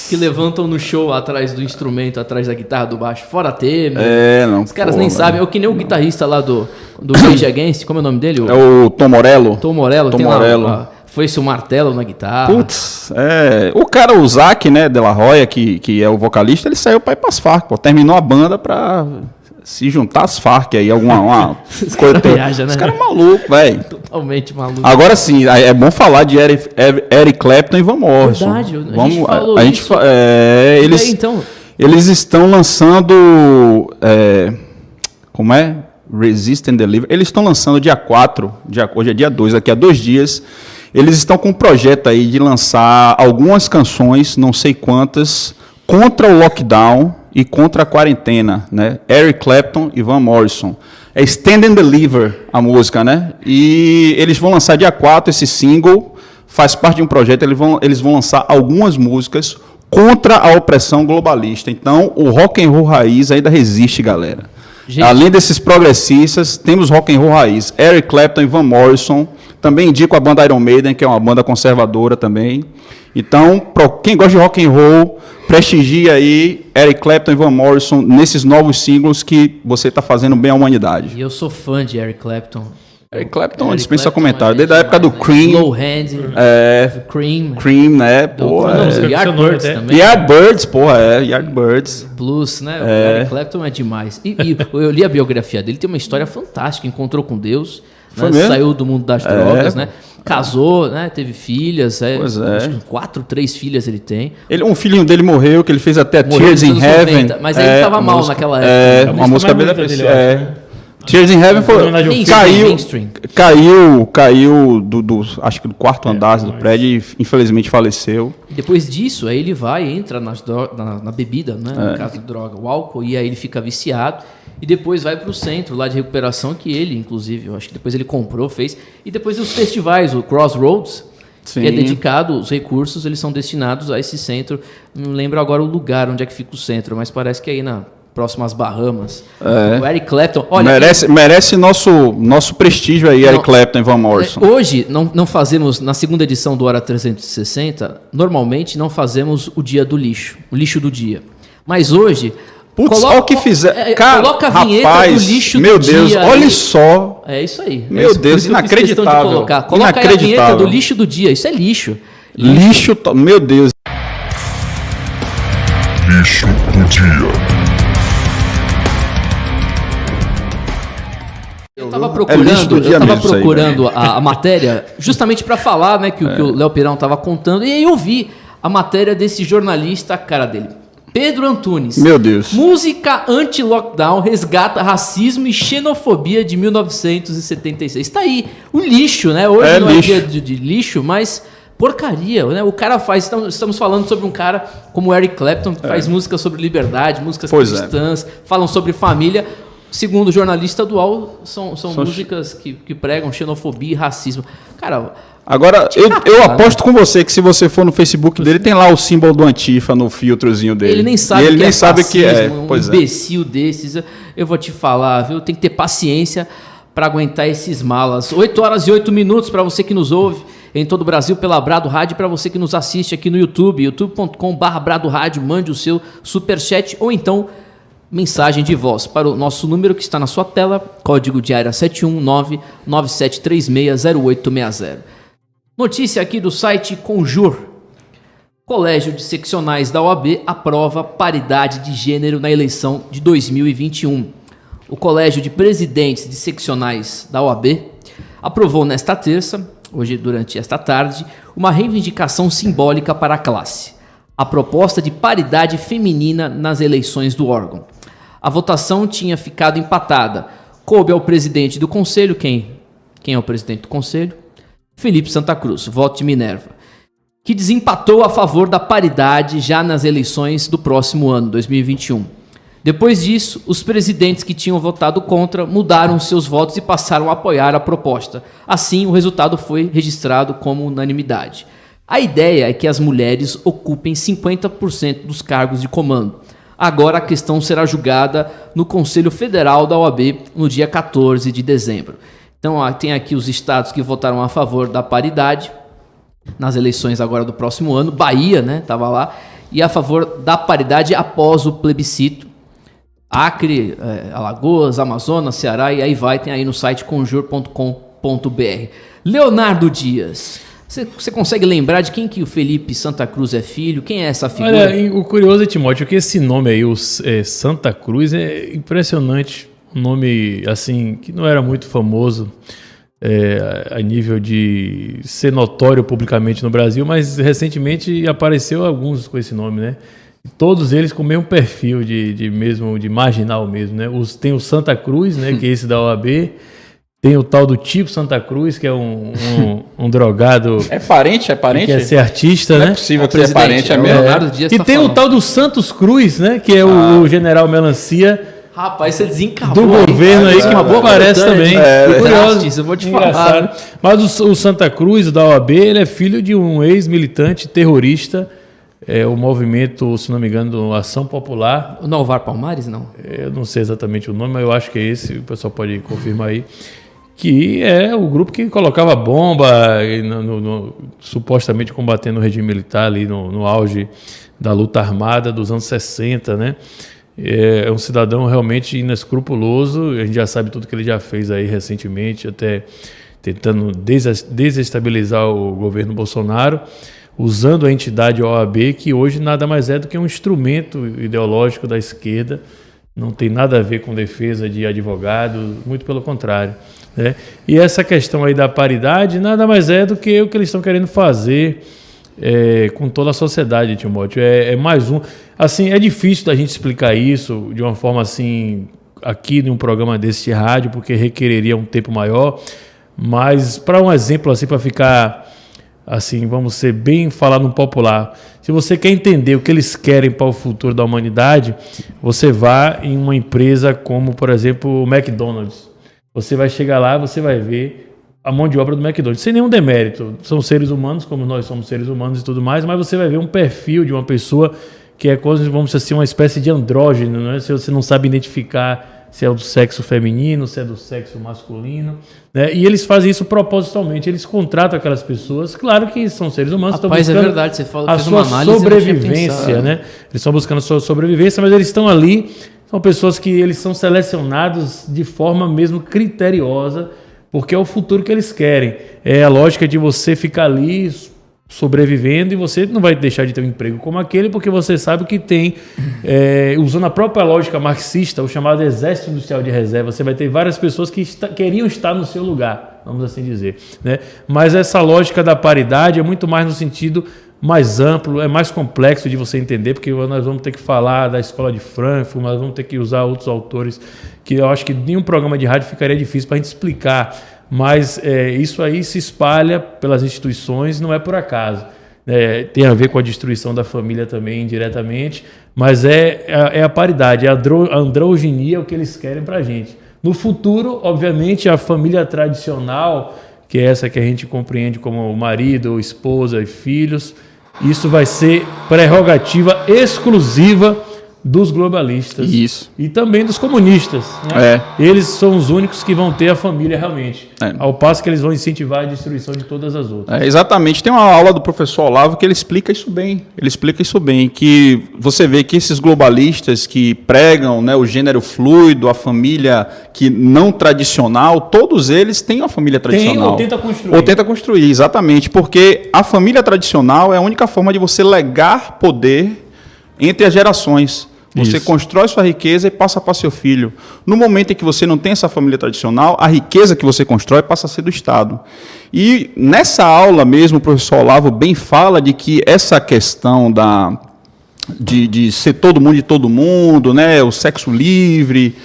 que levantam no show atrás do instrumento, atrás da guitarra, do baixo, fora Temer. Não. Os caras nem sabem. É o que nem o guitarrista lá do Rage Against, como é o nome dele? É o Tom Morello. Tom Morello. Tem lá, foi-se o martelo na guitarra. O cara, o Zac, né, De La Roya, que é o vocalista, ele saiu pra ir pras Farc, pô. Terminou a banda pra se juntar às Farc aí, alguma coisa. Viaja, né? Os caras malucos, velho. Totalmente maluco. Agora sim, é bom falar de Eric Clapton e Van Morrison. Verdade, a gente falou isso. Então? Eles estão lançando... como é? Resist and Deliver. Eles estão lançando dia 4, hoje é dia 2, daqui a 2 dias. Eles estão com um projeto aí de lançar algumas canções, não sei quantas, contra o lockdown e contra a quarentena, né? Eric Clapton e Van Morrison. É Stand and Deliver a música, né? E eles vão lançar dia 4 esse single, faz parte de um projeto, eles vão lançar algumas músicas contra a opressão globalista. Então, o rock and roll raiz ainda resiste, galera. Gente. Além desses progressistas, temos rock and roll raiz. Eric Clapton e Van Morrison. Também indico a banda Iron Maiden, que é uma banda conservadora também. Então, para quem gosta de rock and roll, prestigia aí Eric Clapton e Van Morrison nesses novos singles que você está fazendo bem à humanidade. E eu sou fã de Eric Clapton. Eric Clapton dispensa comentário. Desde a época do Cream. Slow Hand. Cream, né? Yardbirds também. Yardbirds, Yardbirds. Blues, né? O Eric Clapton é demais. E eu li a biografia dele, tem uma história fantástica. Encontrou com Deus, né? Saiu do mundo das drogas, né? Casou, né? Teve filhas. Acho que 3 filhas ele tem. Um filhinho dele morreu, que ele fez até Tears in Heaven. 90, mas ele estava mal naquela época. Uma música bem Tears in Heaven caiu acho que do 4º andar do prédio e infelizmente faleceu. E depois disso, aí ele entra na bebida, né? No caso de droga, o álcool, e aí ele fica viciado. E depois vai para o centro lá de recuperação, que ele, inclusive, eu acho que depois ele comprou, fez. E depois os festivais, o Crossroads, que é dedicado, os recursos, eles são destinados a esse centro. Não lembro agora o lugar onde é que fica o centro, mas parece que é aí na próximas Bahamas. O Eric Clapton... Olha, merece nosso prestígio aí, Eric Clapton e Van Morrison. Hoje, não fazemos, na segunda edição do Hora 360, normalmente não fazemos o dia do lixo, o lixo do dia. Mas hoje... olha o que fizer. Coloca a vinheta do lixo meu do Deus, dia. Olha só. É isso aí. Meu Deus, inacreditável. Coloca a vinheta do lixo do dia. Isso é lixo. Lixo, meu Deus. Lixo do dia. Eu estava procurando a matéria justamente para falar, né, que o Léo Pirão estava contando. E aí eu vi a matéria desse jornalista, a cara dele. Pedro Antunes. Meu Deus. Música anti-lockdown resgata racismo e xenofobia de 1976. Está aí. O lixo, né? Hoje não lixo. É dia de lixo, mas porcaria, né? O cara faz... Estamos falando sobre um cara como o Eric Clapton, que faz música sobre liberdade, músicas cristãs, falam sobre família. Segundo o jornalista atual, são músicas que pregam xenofobia e racismo. Cara... Agora, eu aposto com você que se você for no Facebook dele, tem lá o símbolo do Antifa no filtrozinho dele. Ele nem sabe que é um imbecil desses. Eu vou te falar, viu? Tem que ter paciência para aguentar esses malas. 8 horas e 8 minutos para você que nos ouve em todo o Brasil pela Brado Rádio, para você que nos assiste aqui no YouTube, youtube.com/Brado Rádio, mande o seu superchat ou então mensagem de voz para o nosso número que está na sua tela, código de área 719-9736-0860. Notícia aqui do site Conjur. Colégio de Seccionais da OAB aprova paridade de gênero na eleição de 2021. O Colégio de Presidentes de Seccionais da OAB aprovou nesta terça, hoje durante esta tarde, uma reivindicação simbólica para a classe: a proposta de paridade feminina nas eleições do órgão. A votação tinha ficado empatada. Coube ao presidente do conselho, quem é o presidente do conselho? Felipe Santa Cruz, voto de Minerva, que desempatou a favor da paridade já nas eleições do próximo ano, 2021. Depois disso, os presidentes que tinham votado contra mudaram seus votos e passaram a apoiar a proposta. Assim, o resultado foi registrado como unanimidade. A ideia é que as mulheres ocupem 50% dos cargos de comando. Agora a questão será julgada no Conselho Federal da OAB no dia 14 de dezembro. Então, tem aqui os estados que votaram a favor da paridade nas eleições agora do próximo ano. Bahia, né, estava lá, e a favor da paridade após o plebiscito. Acre, Alagoas, Amazonas, Ceará, e aí vai, tem aí no site conjur.com.br. Leonardo Dias, você consegue lembrar de quem que o Felipe Santa Cruz é filho? Quem é essa figura? Olha, o curioso é, Timóteo, que esse nome aí, Santa Cruz, é impressionante. Um nome, assim, que não era muito famoso a nível de ser notório publicamente no Brasil, mas recentemente apareceu alguns com esse nome, né? Todos eles com o mesmo perfil de marginal mesmo, né? Tem o Santa Cruz, né? Que é esse da OAB. Tem o tal do Tico Santa Cruz, que é um drogado. É parente? Que quer ser artista, não né? Não é possível que seja parente, é mesmo. E tem o tal do Santos Cruz, né? Que é o general Melancia. Rapaz, você desencavou do governo aí, que uma boa parece também. Eu vou te falar. Mas o Santa Cruz, da OAB, ele é filho de um ex-militante terrorista. O movimento, se não me engano, Ação Popular. O Novar Palmares, não? Eu não sei exatamente o nome, mas eu acho que é esse, o pessoal pode confirmar aí. Que é o grupo que colocava bomba, supostamente combatendo o regime militar ali no auge da luta armada dos anos 60, né? É um cidadão realmente inescrupuloso, a gente já sabe tudo que ele já fez aí recentemente, até tentando desestabilizar o governo Bolsonaro, usando a entidade OAB, que hoje nada mais é do que um instrumento ideológico da esquerda, não tem nada a ver com defesa de advogados, muito pelo contrário, né? E essa questão aí da paridade nada mais é do que o que eles estão querendo fazer com toda a sociedade, Timóteo. É mais um... Assim, é difícil da gente explicar isso de uma forma assim, aqui num programa desse de rádio, porque requereria um tempo maior, mas para um exemplo assim, para ficar... Assim, vamos ser bem falar no popular. Se você quer entender o que eles querem para o futuro da humanidade, você vá em uma empresa como, por exemplo, o McDonald's. Você vai chegar lá, você vai ver a mão de obra do McDonald's, sem nenhum demérito. São seres humanos, como nós somos seres humanos e tudo mais, mas você vai ver um perfil de uma pessoa que é, vamos dizer assim, uma espécie de andrógeno, né? Se você não sabe identificar se é do sexo feminino, se é do sexo masculino, né? E eles fazem isso propositalmente, eles contratam aquelas pessoas, claro que são seres humanos, estão buscando verdade, você fala, a sua sobrevivência, né? Eles estão buscando a sua sobrevivência, mas eles estão ali, são pessoas que eles são selecionados de forma mesmo criteriosa, porque é o futuro que eles querem. É a lógica de você ficar ali sobrevivendo, e você não vai deixar de ter um emprego como aquele, porque você sabe que tem, usando a própria lógica marxista, o chamado exército industrial de reserva, você vai ter várias pessoas que queriam estar no seu lugar, vamos assim dizer, né? Mas essa lógica da paridade é muito mais no sentido mais amplo, é mais complexo de você entender, porque nós vamos ter que falar da escola de Frankfurt, nós vamos ter que usar outros autores, que eu acho que nenhum programa de rádio ficaria difícil para a gente explicar. Mas isso aí se espalha pelas instituições, não é por acaso. Tem a ver com a destruição da família também, indiretamente, mas é a paridade, a androgenia é o que eles querem para a gente. No futuro, obviamente, a família tradicional, que é essa que a gente compreende como marido, esposa e filhos, isso vai ser prerrogativa exclusiva dos globalistas. Isso. E também dos comunistas. Né? Eles são os únicos que vão ter a família realmente. Ao passo que eles vão incentivar a destruição de todas as outras. Exatamente. Tem uma aula do professor Olavo que ele explica isso bem. Ele explica isso bem, que você vê que esses globalistas que pregam, né, o gênero fluido, a família que não tradicional, todos eles têm uma família tradicional. Ou tenta construir. Ou tenta construir, exatamente. Porque a família tradicional é a única forma de você legar poder entre as gerações. Você constrói sua riqueza e passa para seu filho. No momento em que você não tem essa família tradicional, a riqueza que você constrói passa a ser do Estado. E nessa aula mesmo, o professor Olavo bem fala de que essa questão de ser todo mundo de todo mundo, né, o sexo livre,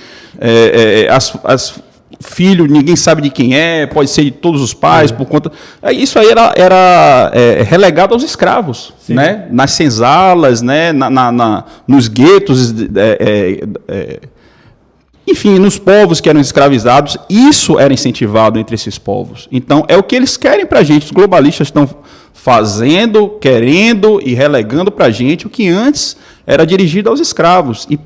filho, ninguém sabe de quem pode ser de todos os pais, por conta... Isso aí era relegado aos escravos, né? Nas senzalas, né? Nos guetos, enfim, nos povos que eram escravizados. Isso era incentivado entre esses povos. Então, é o que eles querem para a gente. Os globalistas estão fazendo, querendo e relegando para a gente o que antes era dirigido aos escravos. E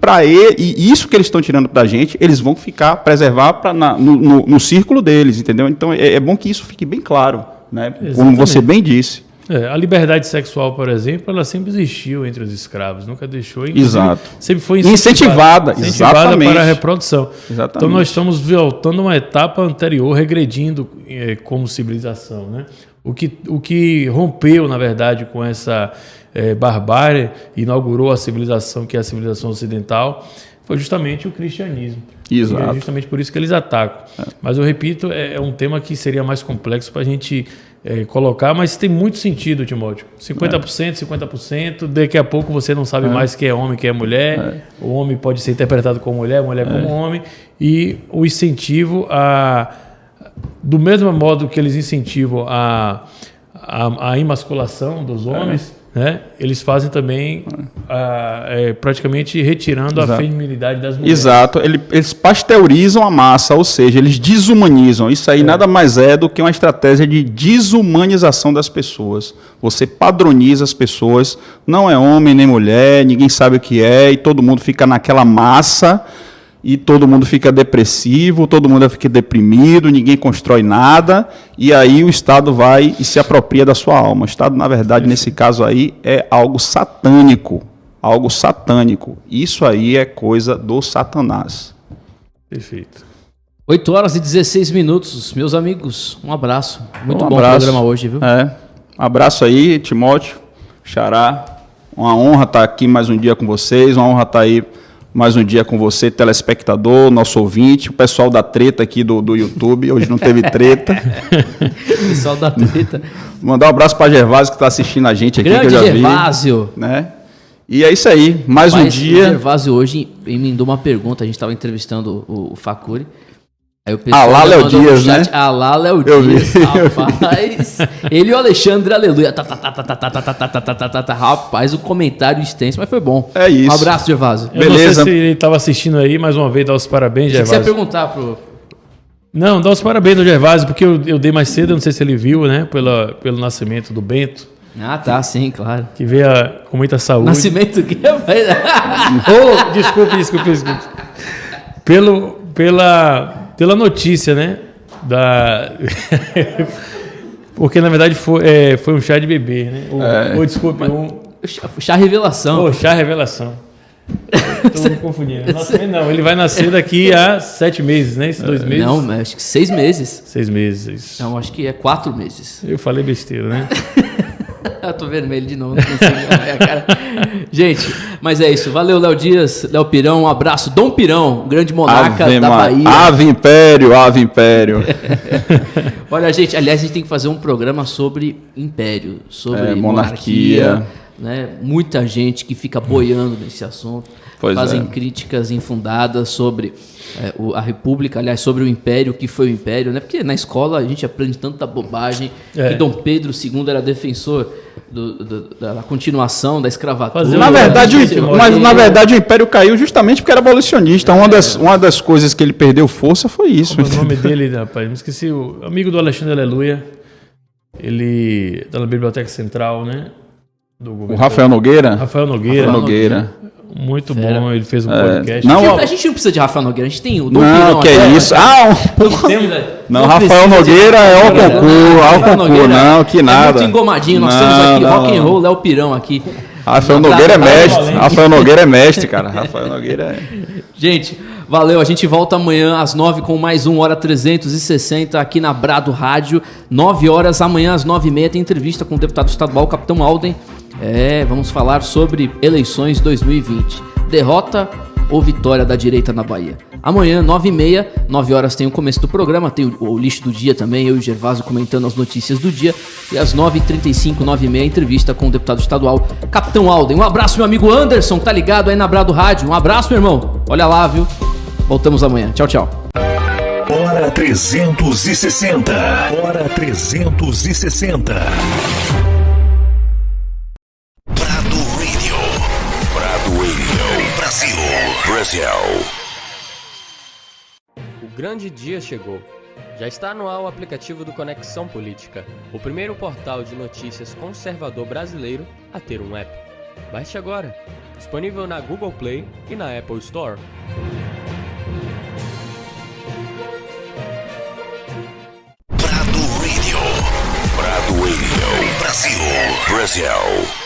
e isso que eles estão tirando para a gente, eles vão preservar no círculo deles, entendeu? Então é bom que isso fique bem claro, né? Como você bem disse. A liberdade sexual, por exemplo, ela sempre existiu entre os escravos, nunca deixou. Exato. Sempre foi incentivada exatamente. Para a reprodução. Exatamente. Então nós estamos voltando a uma etapa anterior, regredindo como civilização, né? O que rompeu, na verdade, com essa barbárie, inaugurou a civilização, que é a civilização ocidental, foi justamente o cristianismo. Exato. E é justamente por isso que eles atacam. Mas eu repito, é um tema que seria mais complexo para a gente colocar, mas tem muito sentido, Timóteo. 50%, 50%, daqui a pouco você não sabe mais quem é homem, quem é mulher. O homem pode ser interpretado como mulher, mulher como homem. E o incentivo do mesmo modo que eles incentivam a emasculação dos homens, né? Eles fazem também praticamente retirando a feminilidade das mulheres. Exato. Eles pasteurizam a massa, ou seja, eles desumanizam. Isso aí nada mais é do que uma estratégia de desumanização das pessoas. Você padroniza as pessoas, não é homem nem mulher, ninguém sabe o que é, e todo mundo fica naquela massa, e todo mundo fica depressivo, todo mundo fica deprimido, ninguém constrói nada, e aí o Estado vai e se apropria da sua alma. O Estado, na verdade, nesse caso aí, é algo satânico. Algo satânico. Isso aí é coisa do Satanás. Perfeito. 8h16, meus amigos. Um abraço. Muito bom o programa hoje, viu? Abraço aí, Timóteo, Xará. Uma honra estar aqui mais um dia com vocês, uma honra estar aí mais um dia com você, telespectador, nosso ouvinte, o pessoal da treta aqui do YouTube. Hoje não teve treta. Pessoal da treta. Mandar um abraço para Gervásio que está assistindo a gente aqui. Grande que eu já Gervásio. Vi, né? E é isso aí, mais um dia. O Gervásio hoje emendou uma pergunta, a gente estava entrevistando o Facuri. Aí o Alá Léo Dias, né? Alá Léo Dias, rapaz. Ele e o Alexandre Aleluia. Rapaz, o comentário extenso, mas foi bom. É isso. Um abraço, Gervásio. Beleza. Eu não sei se ele estava assistindo aí, mais uma vez, dá os parabéns, Gervásio. Você ia perguntar pro... Não, dá os parabéns do Gervásio, porque eu dei mais cedo, eu não sei se ele viu, né? Pelo nascimento do Bento. Ah, tá, sim, claro. Que veio com muita saúde. Nascimento que Desculpe. Pela notícia, né? Porque, na verdade, foi um chá de bebê, né? Desculpe. Chá revelação. Chá revelação. Estou me confundindo. Não, ele vai nascer daqui a 7 meses, né? 2 meses? Não, acho que 6 meses. 6 meses. Não, acho que é 4 meses. Eu falei besteira, né? Eu tô vermelho de novo, não consigo ver a cara. Gente, mas é isso. Valeu, Léo Dias, Léo Pirão, um abraço. Dom Pirão, um grande monarca da Bahia. Ave Império. Olha, gente, aliás, a gente tem que fazer um programa sobre império, sobre monarquia. Né? Muita gente que fica boiando nesse assunto. Fazem críticas infundadas sobre a República, aliás, sobre o Império, o que foi o Império, né? Porque na escola a gente aprende tanta bobagem que Dom Pedro II era defensor da continuação da escravatura. Na verdade, o Império caiu justamente porque era abolicionista. Uma das coisas que ele perdeu força foi isso. Como é o nome dele, rapaz? Me esqueci. O amigo do Alexandre Aleluia. Ele está na Biblioteca Central, né? O Rafael Nogueira? Rafael Nogueira. Muito Fera. bom, ele fez um podcast. Não, A gente não precisa de Rafael Nogueira, a gente tem o Dom não, Pirão que até, é isso. Não, Rafael precisa Nogueira é o concurso, não, que nada. É muito engomadinho, nós temos aqui rock and roll, Léo Pirão aqui. Rafael Nogueira é mestre, Rafael Nogueira é mestre, cara. Rafael Nogueira é... Gente, valeu, a gente volta amanhã às 9 com mais um Hora 360 aqui na Brado Rádio. 9 horas, amanhã às 9h30 tem entrevista com o deputado estadual, Capitão Alden. Vamos falar sobre eleições 2020. Derrota ou vitória da direita na Bahia? Amanhã, 9h30, 9 horas tem o começo do programa, tem o lixo do dia também, eu e o Gervásio comentando as notícias do dia. E às 9h35, 9h30, entrevista com o deputado estadual, Capitão Alden. Um abraço, meu amigo Anderson, que tá ligado aí na Brado Rádio. Um abraço, meu irmão. Olha lá, viu? Voltamos amanhã. Tchau, tchau. Hora 360. Hora 360. Brado Radio. Brado Radio. Brasil. O grande dia chegou. Já está no ar o aplicativo do Conexão Política, o primeiro portal de notícias conservador brasileiro a ter um app. Baixe agora. Disponível na Google Play e na Apple Store. Brado Radio. Brasil.